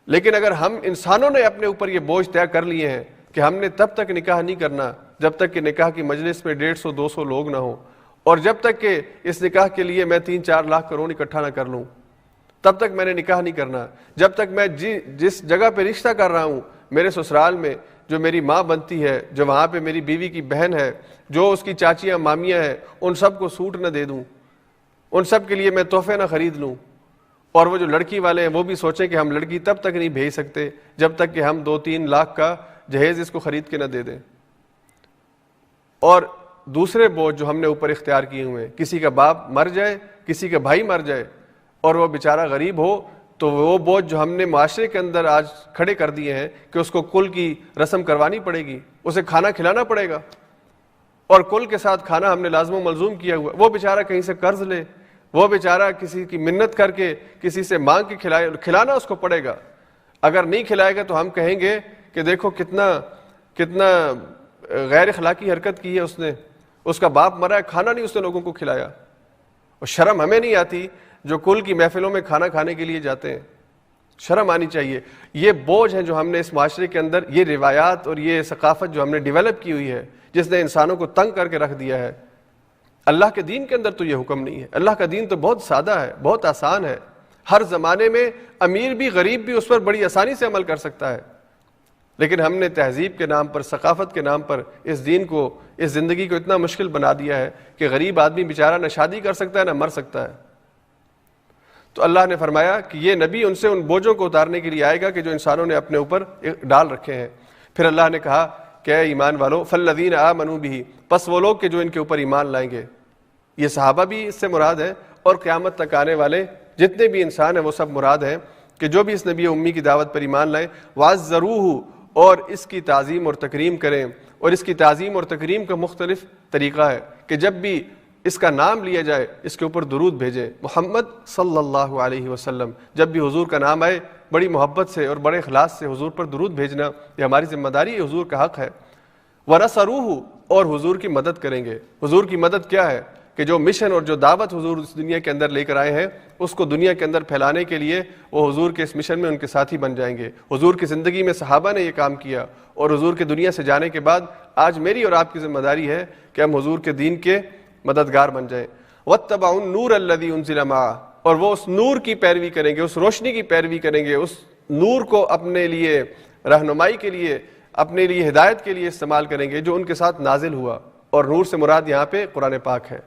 لیکن اگر ہم انسانوں نے اپنے اوپر یہ بوجھ طے کر لیے ہیں کہ ہم نے تب تک نکاح نہیں کرنا جب تک کہ نکاح کی مجلس میں 150-200 لوگ نہ ہوں، اور جب تک کہ اس نکاح کے لیے میں 3-4 لاکھ کروڑ اکٹھا نہ کر لوں، تب تک میں نے نکاح نہیں کرنا۔ جب تک میں جس جگہ پہ رشتہ کر رہا ہوں، میرے سسرال میں جو میری ماں بنتی ہے، جو وہاں پہ میری بیوی کی بہن ہے، جو اس کی چاچیاں مامیاں ہیں، ان سب کو سوٹ نہ دے دوں، ان سب کے لیے میں تحفے نہ خرید لوں، اور وہ جو لڑکی والے ہیں وہ بھی سوچیں کہ ہم لڑکی تب تک نہیں بھیج سکتے جب تک کہ ہم 2-3 لاکھ کا جہیز اس کو خرید کے نہ دے دیں۔ اور دوسرے بوجھ جو ہم نے اوپر اختیار کیے ہوئے ہیں، کسی کا باپ مر جائے، کسی کا بھائی مر جائے اور وہ بیچارہ غریب ہو، تو وہ بوجھ جو ہم نے معاشرے کے اندر آج کھڑے کر دیے ہیں کہ اس کو کل کی رسم کروانی پڑے گی، اسے کھانا کھلانا پڑے گا، اور کل کے ساتھ کھانا ہم نے لازم و ملزوم کیا ہوا، وہ بیچارہ کہیں سے قرض لے، وہ بیچارہ کسی کی منت کر کے کسی سے مانگ کے کھلانا اس کو پڑے گا۔ اگر نہیں کھلائے گا تو ہم کہیں گے کہ دیکھو کتنا غیر اخلاقی حرکت کی ہے اس نے، اس کا باپ مرا ہے، کھانا نہیں اس نے لوگوں کو کھلایا۔ اور شرم ہمیں نہیں آتی جو کل کی محفلوں میں کھانا کھانے کے لیے جاتے ہیں، شرم آنی چاہیے۔ یہ بوجھ ہے جو ہم نے اس معاشرے کے اندر، یہ روایات اور یہ ثقافت جو ہم نے ڈیولپ کی ہوئی ہے، جس نے انسانوں کو تنگ کر کے رکھ دیا ہے۔ اللہ کے دین کے اندر تو یہ حکم نہیں ہے۔ اللہ کا دین تو بہت سادہ ہے، بہت آسان ہے، ہر زمانے میں امیر بھی غریب بھی اس پر بڑی آسانی سے عمل کر سکتا ہے۔ لیکن ہم نے تہذیب کے نام پر، ثقافت کے نام پر اس دین کو، اس زندگی کو اتنا مشکل بنا دیا ہے کہ غریب آدمی بیچارہ نہ شادی کر سکتا ہے نہ مر سکتا ہے۔ تو اللہ نے فرمایا کہ یہ نبی ان سے ان بوجھوں کو اتارنے کے لیے آئے گا کہ جو انسانوں نے اپنے اوپر ڈال رکھے ہیں۔ پھر اللہ نے کہا کہ اے ایمان والو، فالذین آمنوا بہ، پس وہ لوگ کہ جو ان کے اوپر ایمان لائیں گے۔ یہ صحابہ بھی اس سے مراد ہیں، اور قیامت تک آنے والے جتنے بھی انسان ہیں وہ سب مراد ہیں کہ جو بھی اس نبی امی کی دعوت پر ایمان لائیں وَعَزَّرُوهُ، اور اس کی تعظیم اور تکریم کریں. اور اس کی تعظیم اور تکریم کا مختلف طریقہ ہے کہ جب بھی اس کا نام لیا جائے اس کے اوپر درود بھیجیں. محمد صلی اللہ علیہ وسلم، جب بھی حضور کا نام آئے بڑی محبت سے اور بڑے اخلاص سے حضور پر درود بھیجنا یہ ہماری ذمہ داری ہے، حضور کا حق ہے. وَنَصَرُوهُ، اور حضور کی مدد کریں گے. حضور کی مدد کیا ہے کہ جو مشن اور جو دعوت حضور اس دنیا کے اندر لے کر آئے ہیں اس کو دنیا کے اندر پھیلانے کے لیے وہ حضور کے اس مشن میں ان کے ساتھی بن جائیں گے. حضور کی زندگی میں صحابہ نے یہ کام کیا اور حضور کے دنیا سے جانے کے بعد آج میری اور آپ کی ذمہ داری ہے کہ ہم حضور کے دین کے مددگار بن جائیں. وَاتَّبَعُوا النُّورَ الَّذِي أُنزِلَ مَعَهُ، اور وہ اس نور کی پیروی کریں گے، اس روشنی کی پیروی کریں گے، اس نور کو اپنے لیے رہنمائی کے لیے، اپنے لیے ہدایت کے لیے استعمال کریں گے جو ان کے ساتھ نازل ہوا. اور نور سے مراد یہاں پہ قرآن پاک ہے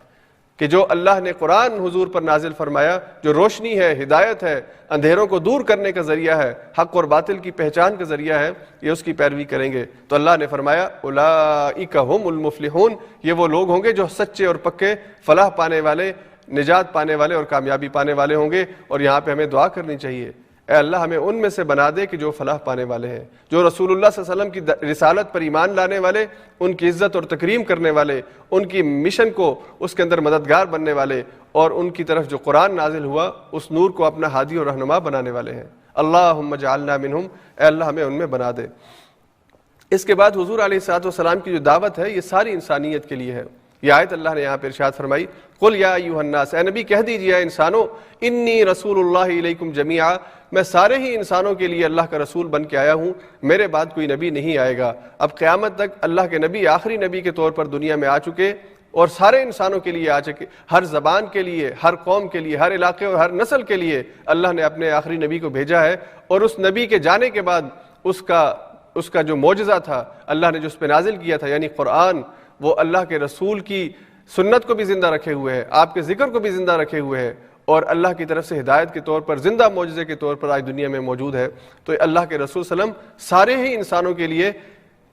کہ جو اللہ نے قرآن حضور پر نازل فرمایا، جو روشنی ہے، ہدایت ہے، اندھیروں کو دور کرنے کا ذریعہ ہے، حق اور باطل کی پہچان کا ذریعہ ہے، یہ اس کی پیروی کریں گے. تو اللہ نے فرمایا اولئک هم المفلحون، یہ وہ لوگ ہوں گے جو سچے اور پکے فلاح پانے والے، نجات پانے والے اور کامیابی پانے والے ہوں گے. اور یہاں پہ ہمیں دعا کرنی چاہیے، اے اللہ ہمیں ان میں سے بنا دے کہ جو فلاح پانے والے ہیں، جو رسول اللہ صلی اللہ علیہ وسلم کی رسالت پر ایمان لانے والے، ان کی عزت اور تکریم کرنے والے، ان کی مشن کو اس کے اندر مددگار بننے والے، اور ان کی طرف جو قرآن نازل ہوا اس نور کو اپنا ہادی اور رہنما بنانے والے ہیں. اللہم اجعلنا منہم، اے اللہ ہمیں ان میں بنا دے. اس کے بعد حضور علیہ الصلوۃ والسلام کی جو دعوت ہے یہ ساری انسانیت کے لیے ہے. یہ آیت اللہ نے یہاں پہ ارشاد فرمائی قل یا ایھا الناس، اے نبی کہہ دیجیے اے انسانوں، انی رسول اللہ الیکم جمیعا، میں سارے ہی انسانوں کے لیے اللہ کا رسول بن کے آیا ہوں، میرے بعد کوئی نبی نہیں آئے گا. اب قیامت تک اللہ کے نبی آخری نبی کے طور پر دنیا میں آ چکے اور سارے انسانوں کے لیے آ چکے. ہر زبان کے لیے، ہر قوم کے لیے، ہر علاقے اور ہر نسل کے لیے اللہ نے اپنے آخری نبی کو بھیجا ہے. اور اس نبی کے جانے کے بعد اس کا جو معجزہ تھا اللہ نے جو اس پہ نازل کیا تھا یعنی قرآن، وہ اللہ کے رسول کی سنت کو بھی زندہ رکھے ہوئے ہے، آپ کے ذکر کو بھی زندہ رکھے ہوئے ہے، اور اللہ کی طرف سے ہدایت کے طور پر زندہ معجزے کے طور پر آج دنیا میں موجود ہے. تو اللہ کے رسول صلی اللہ علیہ وسلم سارے ہی انسانوں کے لیے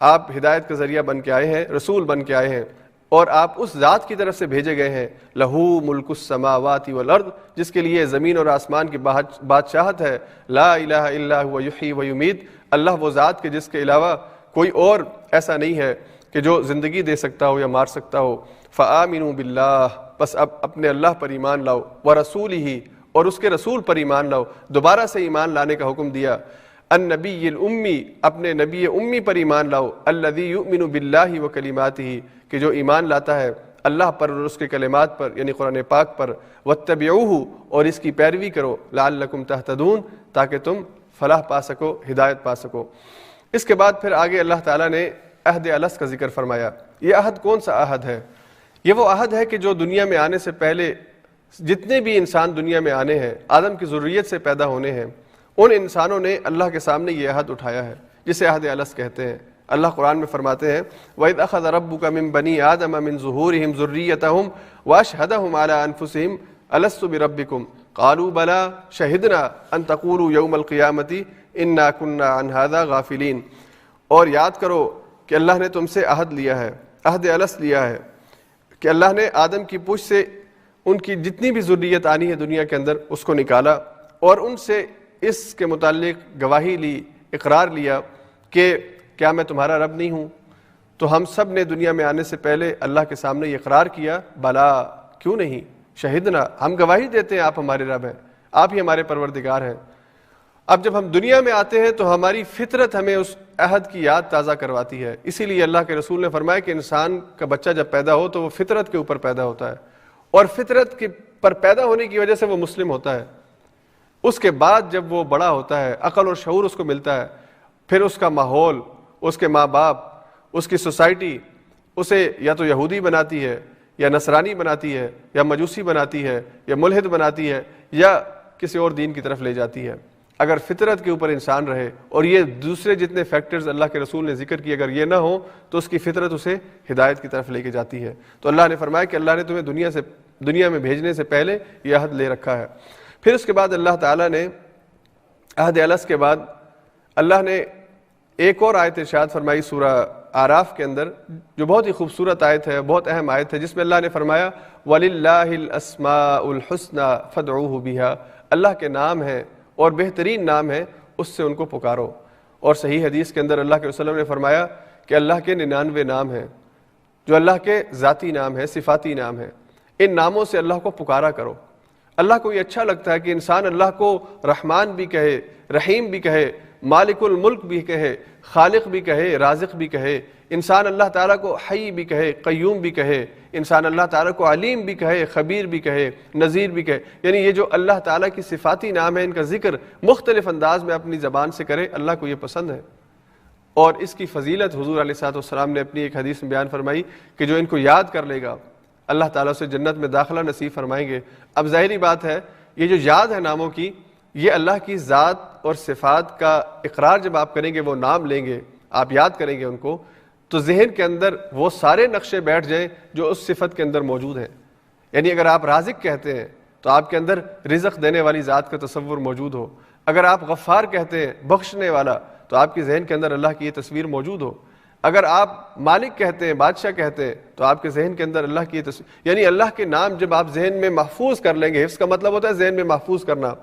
آپ ہدایت کا ذریعہ بن کے آئے ہیں، رسول بن کے آئے ہیں، اور آپ اس ذات کی طرف سے بھیجے گئے ہیں لہو ملک السماوات والارض، جس کے لیے زمین اور آسمان کی بادشاہت ہے. لا الہ الا هو یحیی و یمیت، اللہ وہ ذات کے جس کے علاوہ کوئی اور ایسا نہیں ہے کہ جو زندگی دے سکتا ہو یا مار سکتا ہو. فآمنوا باللہ، بس اب اپنے اللہ پر ایمان لاؤ، ورسولہ، اور اس کے رسول پر ایمان لاؤ. دوبارہ سے ایمان لانے کا حکم دیا. النبی الامی، اپنے نبی امی پر ایمان لاؤ. الذی یؤمن باللہ وکلماتہ، کہ جو ایمان لاتا ہے اللہ پر اور اس کے کلمات پر یعنی قرآن پاک پر. واتبعوہ، اور اس کی پیروی کرو. لعلکم تہتدون، تاکہ تم فلاح پا سکو، ہدایت پا سکو. اس کے بعد پھر آگے اللہ تعالیٰ نے عہد الست کا ذکر فرمایا. یہ عہد کون سا عہد ہے؟ یہ وہ عہد ہے کہ جو دنیا میں آنے سے پہلے جتنے بھی انسان دنیا میں آنے ہیں، آدم کی ذریت سے پیدا ہونے ہیں، ان انسانوں نے اللہ کے سامنے یہ عہد اٹھایا ہے جسے عہد الست کہتے ہیں. اللہ قرآن میں فرماتے ہیں وَإِذْ أَخَذَ رَبُّكَ مِن بَنِي آدَمَ مِن ظُهُورِهِمْ ذُرِّيَّتَهُمْ وَأَشْهَدَهُمْ عَلَىٰ أَنفُسِهِمْ أَلَسْتُ بِرَبِّكُمْ قَالُوا بَلَىٰ شَهِدْنَا أَن تَقُولُوا يَوْمَ الْقِيَامَةِ إِنَّا كُنَّا عَنْ هَٰذَا غَافِلِينَ. اور یاد کرو کہ اللہ نے تم سے عہد لیا ہے، عہد الست لیا ہے کہ اللہ نے آدم کی پوچھ سے ان کی جتنی بھی ذریت آنی ہے دنیا کے اندر اس کو نکالا اور ان سے اس کے متعلق گواہی لی، اقرار لیا کہ کیا میں تمہارا رب نہیں ہوں؟ تو ہم سب نے دنیا میں آنے سے پہلے اللہ کے سامنے یہ اقرار کیا بلا، کیوں نہیں، شہدنا، ہم گواہی دیتے ہیں آپ ہمارے رب ہیں، آپ ہی ہمارے پروردگار ہیں. اب جب ہم دنیا میں آتے ہیں تو ہماری فطرت ہمیں اس عہد کی یاد تازہ کرواتی ہے. اسی لیے اللہ کے رسول نے فرمایا کہ انسان کا بچہ جب پیدا ہو تو وہ فطرت کے اوپر پیدا ہوتا ہے، اور فطرت کے پر پیدا ہونے کی وجہ سے وہ مسلم ہوتا ہے. اس کے بعد جب وہ بڑا ہوتا ہے، عقل اور شعور اس کو ملتا ہے، پھر اس کا ماحول، اس کے ماں باپ، اس کی سوسائٹی اسے یا تو یہودی بناتی ہے یا نصرانی بناتی ہے یا مجوسی بناتی ہے یا ملحد بناتی ہے یا کسی اور دین کی طرف لے جاتی ہے. اگر فطرت کے اوپر انسان رہے اور یہ دوسرے جتنے فیکٹرز اللہ کے رسول نے ذکر کیے اگر یہ نہ ہو تو اس کی فطرت اسے ہدایت کی طرف لے کے جاتی ہے. تو اللہ نے فرمایا کہ اللہ نے تمہیں دنیا میں بھیجنے سے پہلے یہ عہد لے رکھا ہے. پھر اس کے بعد اللہ تعالیٰ نے عہد الست کے بعد اللہ نے ایک اور آیت ارشاد فرمائی سورہ اعراف کے اندر جو بہت ہی خوبصورت آیت ہے، بہت اہم آیت ہے، جس میں اللہ نے فرمایا وَلِلَّهِ الْأَسْمَاءُ الْحُسْنَى فَادْعُوهُ بِهَا، اللہ کے نام ہیں اور بہترین نام ہے، اس سے ان کو پکارو۔ اور صحیح حدیث کے اندر اللہ کے وسلم نے فرمایا کہ اللہ کے 99 نام ہیں جو اللہ کے ذاتی نام ہیں، صفاتی نام ہیں، ان ناموں سے اللہ کو پکارا کرو۔ اللہ کو یہ اچھا لگتا ہے کہ انسان اللہ کو رحمان بھی کہے، رحیم بھی کہے، مالک الملک بھی کہے، خالق بھی کہے، رازق بھی کہے، انسان اللہ تعالیٰ کو حی بھی کہے، قیوم بھی کہے، انسان اللہ تعالیٰ کو علیم بھی کہے، خبیر بھی کہے، نذیر بھی کہے۔ یعنی یہ جو اللہ تعالیٰ کی صفاتی نام ہے، ان کا ذکر مختلف انداز میں اپنی زبان سے کرے، اللہ کو یہ پسند ہے۔ اور اس کی فضیلت حضور علیہ الصلوۃ والسلام نے اپنی ایک حدیث میں بیان فرمائی کہ جو ان کو یاد کر لے گا اللہ تعالیٰ سے جنت میں داخلہ نصیب فرمائیں گے۔ اب ظاہری بات ہے یہ جو یاد ہے ناموں کی، یہ اللہ کی ذات اور صفات کا اقرار جب آپ کریں گے، وہ نام لیں گے، آپ یاد کریں گے ان کو، تو ذہن کے اندر وہ سارے نقشے بیٹھ جائیں جو اس صفت کے اندر موجود ہیں۔ یعنی اگر آپ رازق کہتے ہیں تو آپ کے اندر رزق دینے والی ذات کا تصور موجود ہو، اگر آپ غفار کہتے ہیں، بخشنے والا، تو آپ کے ذہن کے اندر اللہ کی یہ تصویر موجود ہو، اگر آپ مالک کہتے ہیں، بادشاہ کہتے ہیں، تو آپ کے ذہن کے اندر اللہ کی یہ تصویر، یعنی اللہ کے نام جب آپ ذہن میں محفوظ کر لیں گے، حفظ کا مطلب ہوتا ہے ذہن میں محفوظ کرنا،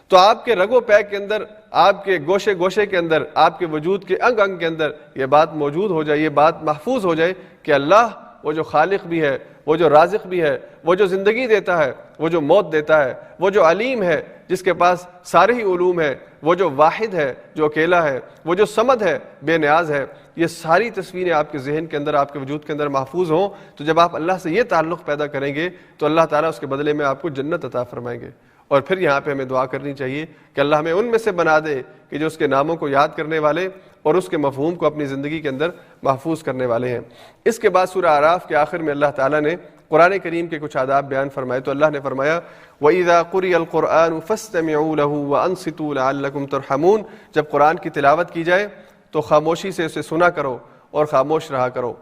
تو آپ کے رگ و پے کے اندر، آپ کے گوشے گوشے کے اندر، آپ کے وجود کے انگ انگ کے اندر یہ بات موجود ہو جائے، یہ بات محفوظ ہو جائے کہ اللہ وہ جو خالق بھی ہے، وہ جو رازق بھی ہے، وہ جو زندگی دیتا ہے، وہ جو موت دیتا ہے، وہ جو علیم ہے جس کے پاس سارے ہی علوم ہے، وہ جو واحد ہے، جو اکیلا ہے، وہ جو صمد ہے، بے نیاز ہے، یہ ساری تصویریں آپ کے ذہن کے اندر، آپ کے وجود کے اندر محفوظ ہوں، تو جب آپ اللہ سے یہ تعلق پیدا کریں گے تو اللہ تعالیٰ اس کے بدلے میں آپ کو جنت عطا فرمائیں گے۔ اور پھر یہاں پہ ہمیں دعا کرنی چاہیے کہ اللہ ہمیں ان میں سے بنا دے کہ جو اس کے ناموں کو یاد کرنے والے اور اس کے مفہوم کو اپنی زندگی کے اندر محفوظ کرنے والے ہیں۔ اس کے بعد سورہ اعراف کے آخر میں اللہ تعالیٰ نے قرآن کریم کے کچھ آداب بیان فرمائے، تو اللہ نے فرمایا وَإِذَا قُرِئَ الْقُرْآنُ فَاسْتَمِعُوا لَهُ وَأَنصِتُوا لَعَلَّكُمْ تُرْحَمُونَ، جب قرآن کی تلاوت کی جائے تو خاموشی سے اسے سنا کرو اور خاموش رہا کرو۔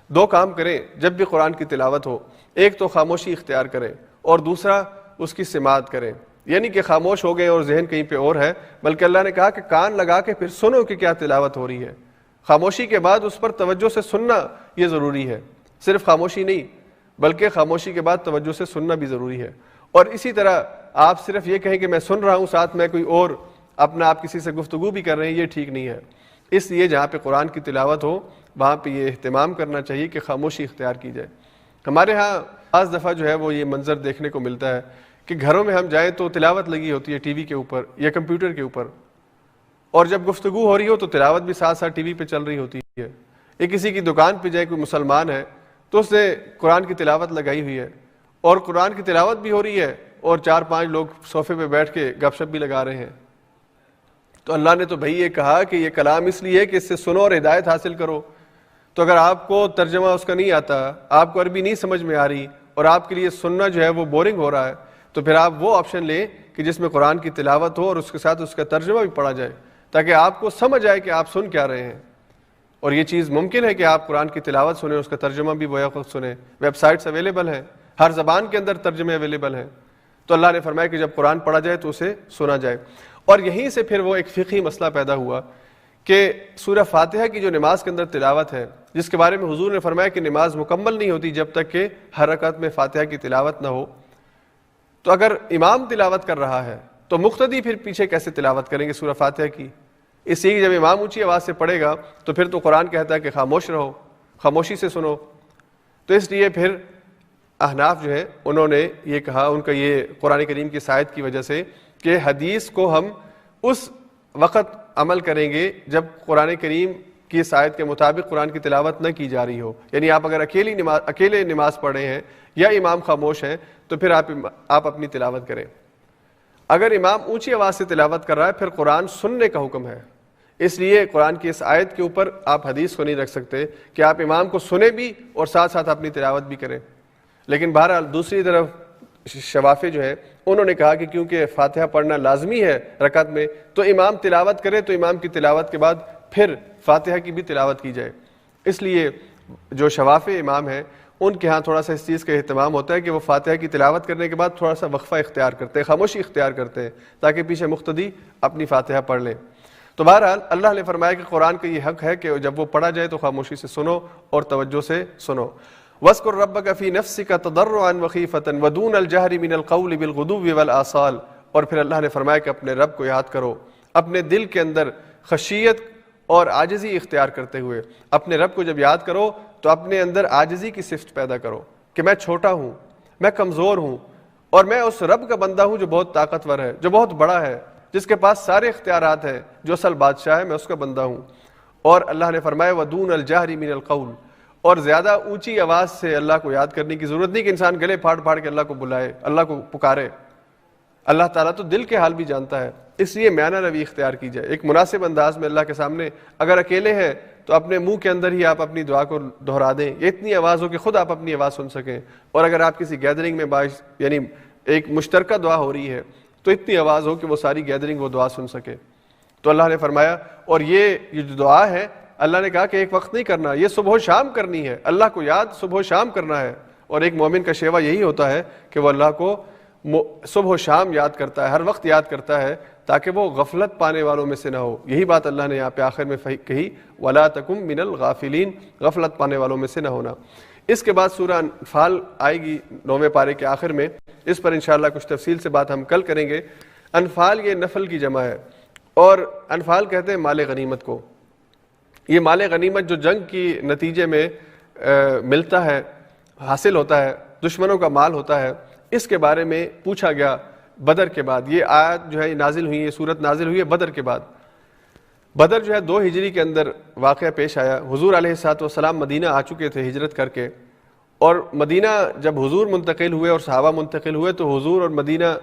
دو کام کریں جب بھی قرآن کی تلاوت ہو، ایک تو خاموشی اختیار کریں اور دوسرا اس کی سماعت کریں، یعنی کہ خاموش ہو گئے اور ذہن کہیں پہ اور ہے، بلکہ اللہ نے کہا کہ کان لگا کے پھر سنو کہ کیا تلاوت ہو رہی ہے۔ خاموشی کے بعد اس پر توجہ سے سننا یہ ضروری ہے، صرف خاموشی نہیں بلکہ خاموشی کے بعد توجہ سے سننا بھی ضروری ہے۔ اور اسی طرح آپ صرف یہ کہیں کہ میں سن رہا ہوں، ساتھ میں کوئی اور اپنا آپ کسی سے گفتگو بھی کر رہے ہیں، یہ ٹھیک نہیں ہے۔ اس لیے جہاں پہ قرآن کی تلاوت ہو وہاں پہ یہ اہتمام کرنا چاہیے کہ خاموشی اختیار کی جائے۔ ہمارے ہاں بعض دفعہ جو ہے وہ یہ منظر دیکھنے کو ملتا ہے کہ گھروں میں ہم جائیں تو تلاوت لگی ہوتی ہے ٹی وی کے اوپر یا کمپیوٹر کے اوپر، اور جب گفتگو ہو رہی ہو تو تلاوت بھی ساتھ ساتھ ٹی وی پہ چل رہی ہوتی ہے۔ یا کسی کی دکان پہ جائے، کوئی مسلمان ہے تو اس نے قرآن کی تلاوت لگائی ہوئی ہے، اور قرآن کی تلاوت بھی ہو رہی ہے اور 4-5 لوگ صوفے پہ بیٹھ کے گپ شپ بھی لگا رہے ہیں۔ تو اللہ نے تو بھائی یہ کہا کہ یہ کلام اس لیے کہ اس سے سنو اور ہدایت حاصل کرو، تو اگر آپ کو ترجمہ اس کا نہیں آتا، آپ کو عربی نہیں سمجھ میں آ رہی اور آپ کے لیے سننا جو ہے وہ بورنگ ہو رہا ہے، تو پھر آپ وہ آپشن لیں کہ جس میں قرآن کی تلاوت ہو اور اس کے ساتھ اس کا ترجمہ بھی پڑھا جائے، تاکہ آپ کو سمجھ آئے کہ آپ سن کیا رہے ہیں۔ اور یہ چیز ممکن ہے کہ آپ قرآن کی تلاوت سنیں، اس کا ترجمہ بھی وہ وقت سنیں، ویب سائٹس اویلیبل ہیں، ہر زبان کے اندر ترجمے اویلیبل ہیں۔ تو اللہ نے فرمایا کہ جب قرآن پڑھا جائے تو اسے سنا جائے۔ اور یہیں سے پھر وہ ایک فقہی مسئلہ پیدا ہوا کہ سورہ فاتحہ کی جو نماز کے اندر تلاوت ہے، جس کے بارے میں حضور نے فرمایا کہ نماز مکمل نہیں ہوتی جب تک کہ ہر رکعت میں فاتحہ کی تلاوت نہ ہو، تو اگر امام تلاوت کر رہا ہے تو مقتدی پھر پیچھے کیسے تلاوت کریں گے سورہ فاتحہ کی؟ اس لیے جب امام اونچی آواز سے پڑھے گا تو پھر تو قرآن کہتا ہے کہ خاموش رہو، خاموشی سے سنو۔ تو اس لیے پھر احناف جو ہے انہوں نے یہ کہا، ان کا یہ قرآن کریم کی آیت کی وجہ سے، کہ حدیث کو ہم اس وقت عمل کریں گے جب قرآن کریم کی آیت کے مطابق قرآن کی تلاوت نہ کی جا رہی ہو۔ یعنی آپ اگر اکیلے نماز پڑھ رہے ہیں یا امام خاموش ہے تو پھر آپ اپنی تلاوت کریں۔ اگر امام اونچی آواز سے تلاوت کر رہا ہے پھر قرآن سننے کا حکم ہے، اس لیے قرآن کی اس آیت کے اوپر آپ حدیث کو نہیں رکھ سکتے کہ آپ امام کو سنیں بھی اور ساتھ ساتھ اپنی تلاوت بھی کریں۔ لیکن بہرحال دوسری طرف شوافی جو ہے انہوں نے کہا کہ کیونکہ فاتحہ پڑھنا لازمی ہے رکعت میں، تو امام تلاوت کرے تو امام کی تلاوت کے بعد پھر فاتحہ کی بھی تلاوت کی جائے۔ اس لیے جو شوافی امام ہیں ان کے ہاں تھوڑا سا اس چیز کا اہتمام ہوتا ہے کہ وہ فاتحہ کی تلاوت کرنے کے بعد تھوڑا سا وقفہ اختیار کرتے ہیں، خاموشی اختیار کرتے ہیں، تاکہ پیچھے مقتدی اپنی فاتحہ پڑھ لیں۔ تو بہرحال اللہ نے فرمایا کہ قرآن کا یہ حق ہے کہ جب وہ پڑھا جائے تو خاموشی سے سنو اور توجہ سے سنو۔ وَاذْكُرْ رَبَّكَ فِي نَفْسِكَ تَضَرُّعًا وَخِيفَةً وَدُونَ الْجَهْرِ مِنَ الْقَوْلِ بِالْغُدُوِّ وَالْآصَالِ، اور پھر اللہ نے فرمایا کہ اپنے رب کو یاد کرو اپنے دل کے اندر خشیت اور عاجزی اختیار کرتے ہوئے. اپنے رب کو جب یاد کرو تو اپنے اندر عاجزی کی صفت پیدا کرو کہ میں چھوٹا ہوں, میں کمزور ہوں, اور میں اس رب کا بندہ ہوں جو بہت طاقتور ہے, جو بہت بڑا ہے, جس کے پاس سارے اختیارات ہیں, جو اصل بادشاہ ہے, میں اس کا بندہ ہوں. اور اللہ نے فرمایا وَدُونَ الْجَهْرِ مِنَ الْقَوْلِ, اور زیادہ اونچی آواز سے اللہ کو یاد کرنے کی ضرورت نہیں کہ انسان گلے پھاڑ پھاڑ کے اللہ کو بلائے, اللہ کو پکارے. اللہ تعالیٰ تو دل کے حال بھی جانتا ہے, اس لیے میانہ روی اختیار کی جائے. ایک مناسب انداز میں اللہ کے سامنے اگر اکیلے ہیں تو اپنے منہ کے اندر ہی آپ اپنی دعا کو دہرا دیں, یہ اتنی آواز ہو کہ خود آپ اپنی آواز سن سکیں. اور اگر آپ کسی گیدرنگ میں یعنی ایک مشترکہ دعا ہو رہی ہے تو اتنی آواز ہو کہ وہ ساری گیدرنگ وہ دعا سن سکے. تو اللہ نے فرمایا, اور یہ جو دعا ہے اللہ نے کہا کہ ایک وقت نہیں کرنا, یہ صبح و شام کرنی ہے. اللہ کو یاد صبح و شام کرنا ہے. اور ایک مومن کا شیوا یہی ہوتا ہے کہ وہ اللہ کو صبح و شام یاد کرتا ہے, ہر وقت یاد کرتا ہے, تاکہ وہ غفلت پانے والوں میں سے نہ ہو. یہی بات اللہ نے یہاں پہ آخر میں کہی, وَلَا تَكُن مِّنَ الْغَافِلِينَ, غفلت پانے والوں میں سے نہ ہونا. اس کے بعد سورہ انفال آئے گی 9ویں پارے کے آخر میں, اس پر انشاءاللہ کچھ تفصیل سے بات ہم کل کریں گے. انفال یہ نفل کی جمع ہے, اور انفال کہتے ہیں مال غنیمت کو. یہ مال غنیمت جو جنگ کی نتیجے میں ملتا ہے, حاصل ہوتا ہے, دشمنوں کا مال ہوتا ہے, اس کے بارے میں پوچھا گیا بدر کے بعد. یہ آیت جو ہے نازل ہوئی, یہ صورت نازل ہوئی ہے بدر کے بعد. بدر جو ہے 2 ہجری کے اندر واقعہ پیش آیا. حضور علیہ الصلوۃ والسلام مدینہ آ چکے تھے ہجرت کر کے, اور مدینہ جب حضور منتقل ہوئے اور صحابہ منتقل ہوئے تو حضور اور مدینہ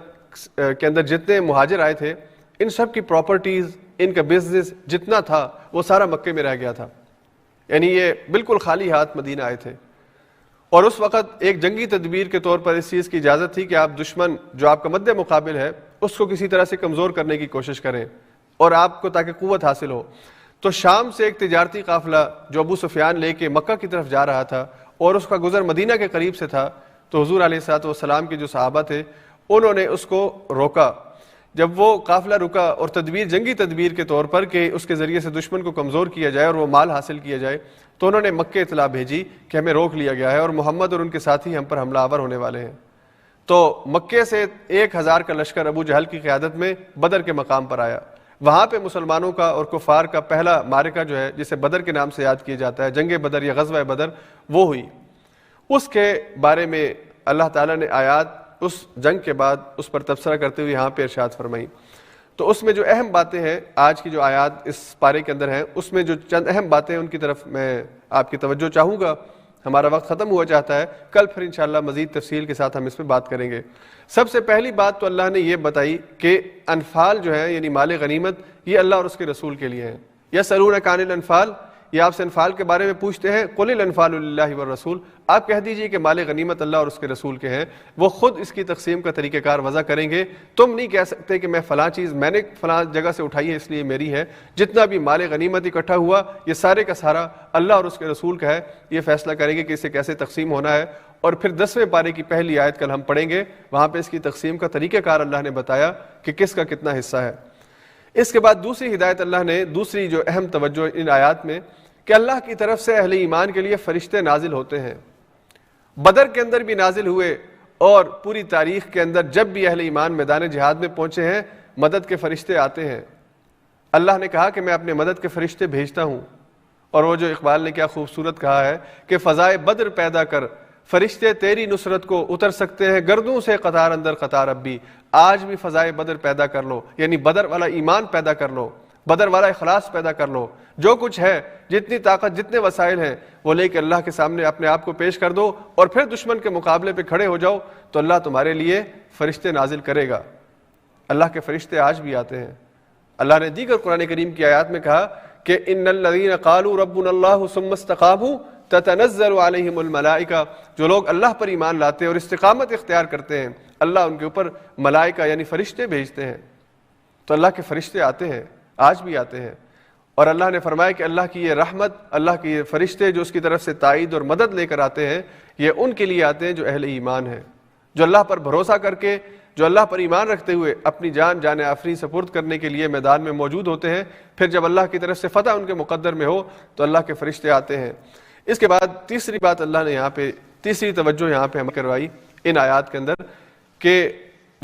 کے اندر جتنے مہاجر آئے تھے ان سب کی پراپرٹیز, ان کا بزنس جتنا تھا وہ سارا مکے میں رہ گیا تھا. یعنی یہ بالکل خالی ہاتھ مدینہ آئے تھے. اور اس وقت ایک جنگی تدبیر کے طور پر اس چیز کی اجازت تھی کہ آپ دشمن جو آپ کا مد مقابل ہے اس کو کسی طرح سے کمزور کرنے کی کوشش کریں, اور آپ کو تاکہ قوت حاصل ہو. تو شام سے ایک تجارتی قافلہ جو ابو سفیان لے کے مکہ کی طرف جا رہا تھا اور اس کا گزر مدینہ کے قریب سے تھا, تو حضور علیہ الصلوۃ والسلام کے جو صحابہ تھے انہوں نے اس کو روکا. جب وہ قافلہ رکا اور تدبیر جنگی تدبیر کے طور پر کہ اس کے ذریعے سے دشمن کو کمزور کیا جائے اور وہ مال حاصل کیا جائے, تو انہوں نے مکے اطلاع بھیجی کہ ہمیں روک لیا گیا ہے اور محمد اور ان کے ساتھی ہم پر حملہ آور ہونے والے ہیں. تو مکے سے 1000 کا لشکر ابو جہل کی قیادت میں بدر کے مقام پر آیا. وہاں پہ مسلمانوں کا اور کفار کا پہلا معرکہ جو ہے جسے بدر کے نام سے یاد کیا جاتا ہے, جنگ بدر یا غزوہ بدر, وہ ہوئی. اس کے بارے میں اللہ تعالیٰ نے آیات اس جنگ کے بعد اس پر تبصرہ کرتے ہوئے یہاں پہ ارشاد فرمائی. تو اس میں جو اہم باتیں ہیں آج کی جو آیات اس پارے کے اندر ہیں, اس میں جو چند اہم باتیں ہیں ان کی طرف میں آپ کی توجہ چاہوں گا. ہمارا وقت ختم ہوا چاہتا ہے, کل پھر انشاءاللہ مزید تفصیل کے ساتھ ہم اس پہ بات کریں گے. سب سے پہلی بات تو اللہ نے یہ بتائی کہ انفال جو ہے یعنی مال غنیمت یہ اللہ اور اس کے رسول کے لیے ہیں. یسألونک عن الانفال, یہ آپ سے انفال کے بارے میں پوچھتے ہیں, قل الانفال للہ والرسول, آپ کہہ دیجئے کہ مال غنیمت اللہ اور اس کے رسول کے ہیں, وہ خود اس کی تقسیم کا طریقہ کار وضع کریں گے. تم نہیں کہہ سکتے کہ میں فلاں چیز میں نے فلاں جگہ سے اٹھائی ہے اس لیے میری ہے. جتنا بھی مال غنیمت اکٹھا ہوا یہ سارے کا سارا اللہ اور اس کے رسول کا ہے. یہ فیصلہ کریں گے کہ اسے کیسے تقسیم ہونا ہے, اور پھر 10ویں پارے کی پہلی آیت کل ہم پڑھیں گے, وہاں پہ اس کی تقسیم کا طریقہ کار اللہ نے بتایا کہ کس کا کتنا حصہ ہے. اس کے بعد دوسری ہدایت اللہ نے, دوسری جو اہم توجہ ان آیات میں, کہ اللہ کی طرف سے اہل ایمان کے لیے فرشتے نازل ہوتے ہیں. بدر کے اندر بھی نازل ہوئے, اور پوری تاریخ کے اندر جب بھی اہل ایمان میدان جہاد میں پہنچے ہیں مدد کے فرشتے آتے ہیں. اللہ نے کہا کہ میں اپنے مدد کے فرشتے بھیجتا ہوں. اور وہ جو اقبال نے کیا خوبصورت کہا ہے کہ فضائے بدر پیدا کر, فرشتے تیری نصرت کو اتر سکتے ہیں گردوں سے قطار اندر قطار. اب بھی آج بھی فضائے بدر پیدا کر لو, یعنی بدر والا ایمان پیدا کر لو, بدر والا اخلاص پیدا کر لو. جو کچھ ہے, جتنی طاقت, جتنے وسائل ہیں, وہ لے کے اللہ کے سامنے اپنے آپ کو پیش کر دو, اور پھر دشمن کے مقابلے پہ کھڑے ہو جاؤ, تو اللہ تمہارے لیے فرشتے نازل کرے گا. اللہ کے فرشتے آج بھی آتے ہیں. اللہ نے دیگر قرآن کریم کی آیات میں کہا کہ ان الذین قالوا ربنا اللہ ثم استقاموا تتنزل علیہم الملائکہ, جو لوگ اللہ پر ایمان لاتے ہیں اور استقامت اختیار کرتے ہیں, اللہ ان کے اوپر ملائکہ یعنی فرشتے بھیجتے ہیں. تو اللہ کے فرشتے آتے ہیں, آج بھی آتے ہیں. اور اللہ نے فرمایا کہ اللہ کی یہ رحمت, اللہ کی یہ فرشتے جو اس کی طرف سے تائید اور مدد لے کر آتے ہیں, یہ ان کے لیے آتے ہیں جو اہل ایمان ہیں, جو اللہ پر بھروسہ کر کے, جو اللہ پر ایمان رکھتے ہوئے اپنی جان آفرین سپرد کرنے کے لیے میدان میں موجود ہوتے ہیں. پھر جب اللہ کی طرف سے فتح ان کے مقدر میں ہو تو اللہ کے فرشتے آتے ہیں. اس کے بعد تیسری بات اللہ نے یہاں پہ, تیسری توجہ یہاں پہ ہم کروائی ان آیات کے اندر, کہ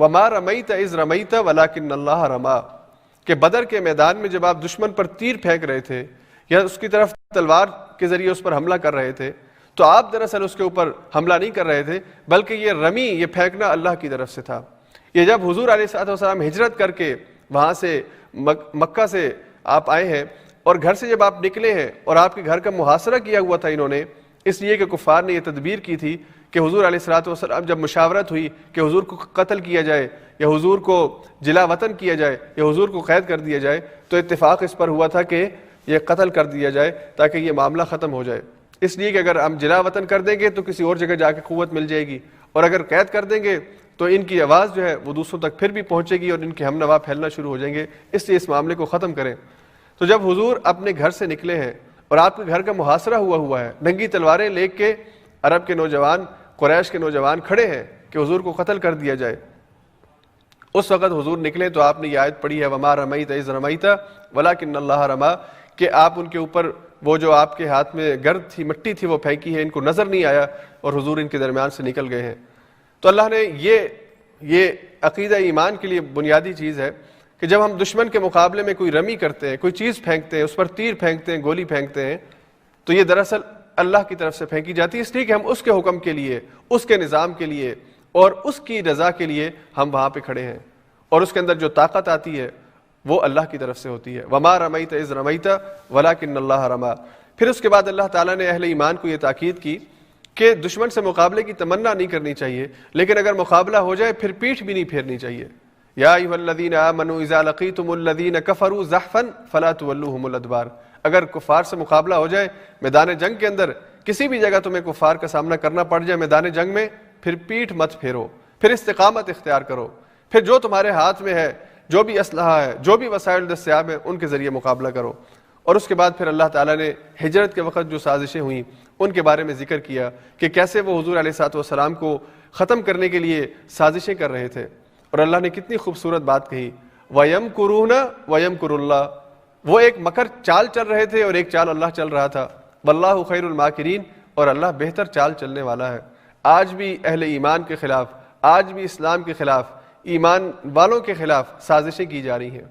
وما رمیت اذ رمیت ولکن اللہ رما، کہ بدر کے میدان میں جب آپ دشمن پر تیر پھینک رہے تھے یا اس کی طرف تلوار کے ذریعے اس پر حملہ کر رہے تھے، تو آپ دراصل اس کے اوپر حملہ نہیں کر رہے تھے، بلکہ یہ رمی، یہ پھینکنا اللہ کی طرف سے تھا۔ یہ جب حضور علیہ الصلوۃ والسلام ہجرت کر کے وہاں سے مکہ سے آپ آئے ہیں اور گھر سے جب آپ نکلے ہیں اور آپ کے گھر کا محاصرہ کیا ہوا تھا انہوں نے، اس لیے کہ کفار نے یہ تدبیر کی تھی کہ حضور علیہ الصلوۃ والسلام جب مشاورت ہوئی کہ حضور کو قتل کیا جائے یا حضور کو جلا وطن کیا جائے یا حضور کو قید کر دیا جائے، تو اتفاق اس پر ہوا تھا کہ یہ قتل کر دیا جائے تاکہ یہ معاملہ ختم ہو جائے، اس لیے کہ اگر ہم جلا وطن کر دیں گے تو کسی اور جگہ جا کے قوت مل جائے گی، اور اگر قید کر دیں گے تو ان کی آواز جو ہے وہ دوسروں تک پھر بھی پہنچے گی اور ان کے ہم نوا پھیلنا شروع ہو جائیں گے، اس لیے اس معاملے کو ختم کریں۔ تو جب حضور اپنے گھر سے نکلے ہیں اور آپ کے گھر کا محاصرہ ہوا ہے، ننگی تلواریں لے کے عرب کے نوجوان، قریش کے نوجوان کھڑے ہیں کہ حضور کو قتل کر دیا جائے، اس وقت حضور نکلے تو آپ نے یہ آیت پڑھی ہے وما رمیت اذ رمیت ولکن اللہ رما، کہ آپ ان کے اوپر وہ جو آپ کے ہاتھ میں گرد تھی، مٹی تھی، وہ پھینکی ہے، ان کو نظر نہیں آیا اور حضور ان کے درمیان سے نکل گئے ہیں۔ تو اللہ نے یہ عقیدہ ایمان کے لیے بنیادی چیز ہے کہ جب ہم دشمن کے مقابلے میں کوئی رمی کرتے ہیں، کوئی چیز پھینکتے ہیں، اس پر تیر پھینکتے ہیں، گولی پھینکتے ہیں، تو یہ دراصل اللہ کی طرف سے پھینکی جاتی ہے، اس لیے کہ ہم اس کے حکم کے لیے، اس کے نظام کے لیے اور اس کی رضا کے لیے ہم وہاں پہ کھڑے ہیں، اور اس کے اندر جو طاقت آتی ہے وہ اللہ کی طرف سے ہوتی ہے۔ وما رمیت اذ رمیت ولکن اللہ رما۔ پھر اس کے بعد اللہ تعالیٰ نے اہل ایمان کو یہ تاکید کی کہ دشمن سے مقابلے کی تمنا نہیں کرنی چاہیے، لیکن اگر مقابلہ ہو جائے پھر پیٹھ بھی نہیں پھیرنی چاہیے۔ یا ایھا الذین آمنوا اذا لقیتم الذین کفروا زحفا فلا تولوہم الادبار، اگر کفار سے مقابلہ ہو جائے میدان جنگ کے اندر، کسی بھی جگہ تمہیں کفار کا سامنا کرنا پڑ جائے میدان جنگ میں، پھر پیٹھ مت پھیرو، پھر استقامت اختیار کرو، پھر جو تمہارے ہاتھ میں ہے، جو بھی اسلحہ ہے، جو بھی وسائل دستیاب ہیں، ان کے ذریعے مقابلہ کرو۔ اور اس کے بعد پھر اللہ تعالیٰ نے ہجرت کے وقت جو سازشیں ہوئیں ان کے بارے میں ذکر کیا کہ کیسے وہ حضور علیہ الصلوۃ والسلام کو ختم کرنے کے لیے سازشیں کر رہے تھے، اور اللہ نے کتنی خوبصورت بات کہی وَيَمْكُرُونَ وَيَمْكُرُ اللَّهُ، وہ ایک مکر چال چل رہے تھے اور ایک چال اللہ چل رہا تھا، وَاللَّهُ خَيْرُ الْمَاكِرِينَ، اور اللہ بہتر چال چلنے والا ہے۔ آج بھی اہل ایمان کے خلاف، آج بھی اسلام کے خلاف، ایمان والوں کے خلاف سازشیں کی جا رہی ہیں،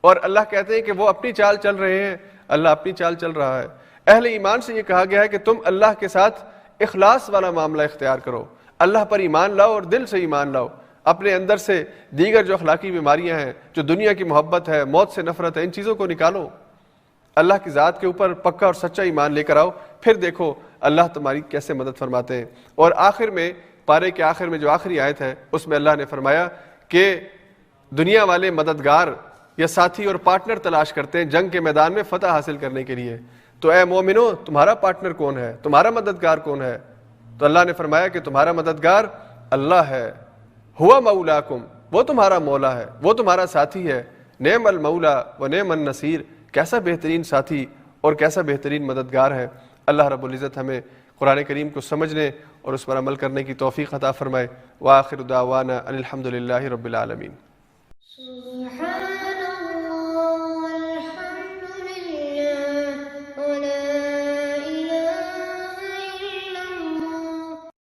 اور اللہ کہتے ہیں کہ وہ اپنی چال چل رہے ہیں، اللہ اپنی چال چل رہا ہے۔ اہل ایمان سے یہ کہا گیا ہے کہ تم اللہ کے ساتھ اخلاص والا معاملہ اختیار کرو، اللہ پر ایمان لاؤ اور دل سے ایمان لاؤ، اپنے اندر سے دیگر جو اخلاقی بیماریاں ہیں، جو دنیا کی محبت ہے، موت سے نفرت ہے، ان چیزوں کو نکالو، اللہ کی ذات کے اوپر پکا اور سچا ایمان لے کر آؤ، پھر دیکھو اللہ تمہاری کیسے مدد فرماتے ہیں۔ اور آخر میں، پارے کے آخر میں جو آخری آیت ہے اس میں اللہ نے فرمایا کہ دنیا والے مددگار یا ساتھی اور پارٹنر تلاش کرتے ہیں جنگ کے میدان میں فتح حاصل کرنے کے لیے، تو اے مومنو تمہارا پارٹنر کون ہے، تمہارا مددگار کون ہے؟ تو اللہ نے فرمایا کہ تمہارا مددگار اللہ ہے، ہوا مولاکم، وہ تمہارا مولا ہے، وہ تمہارا ساتھی ہے، نعم المولا و نعم النصیر، کیسا بہترین ساتھی اور کیسا بہترین مددگار ہے۔ اللہ رب العزت ہمیں قرآن کریم کو سمجھنے اور اس پر عمل کرنے کی توفیق عطا فرمائے۔ وآخر دعوانا ان الحمد للہ رب العالمین۔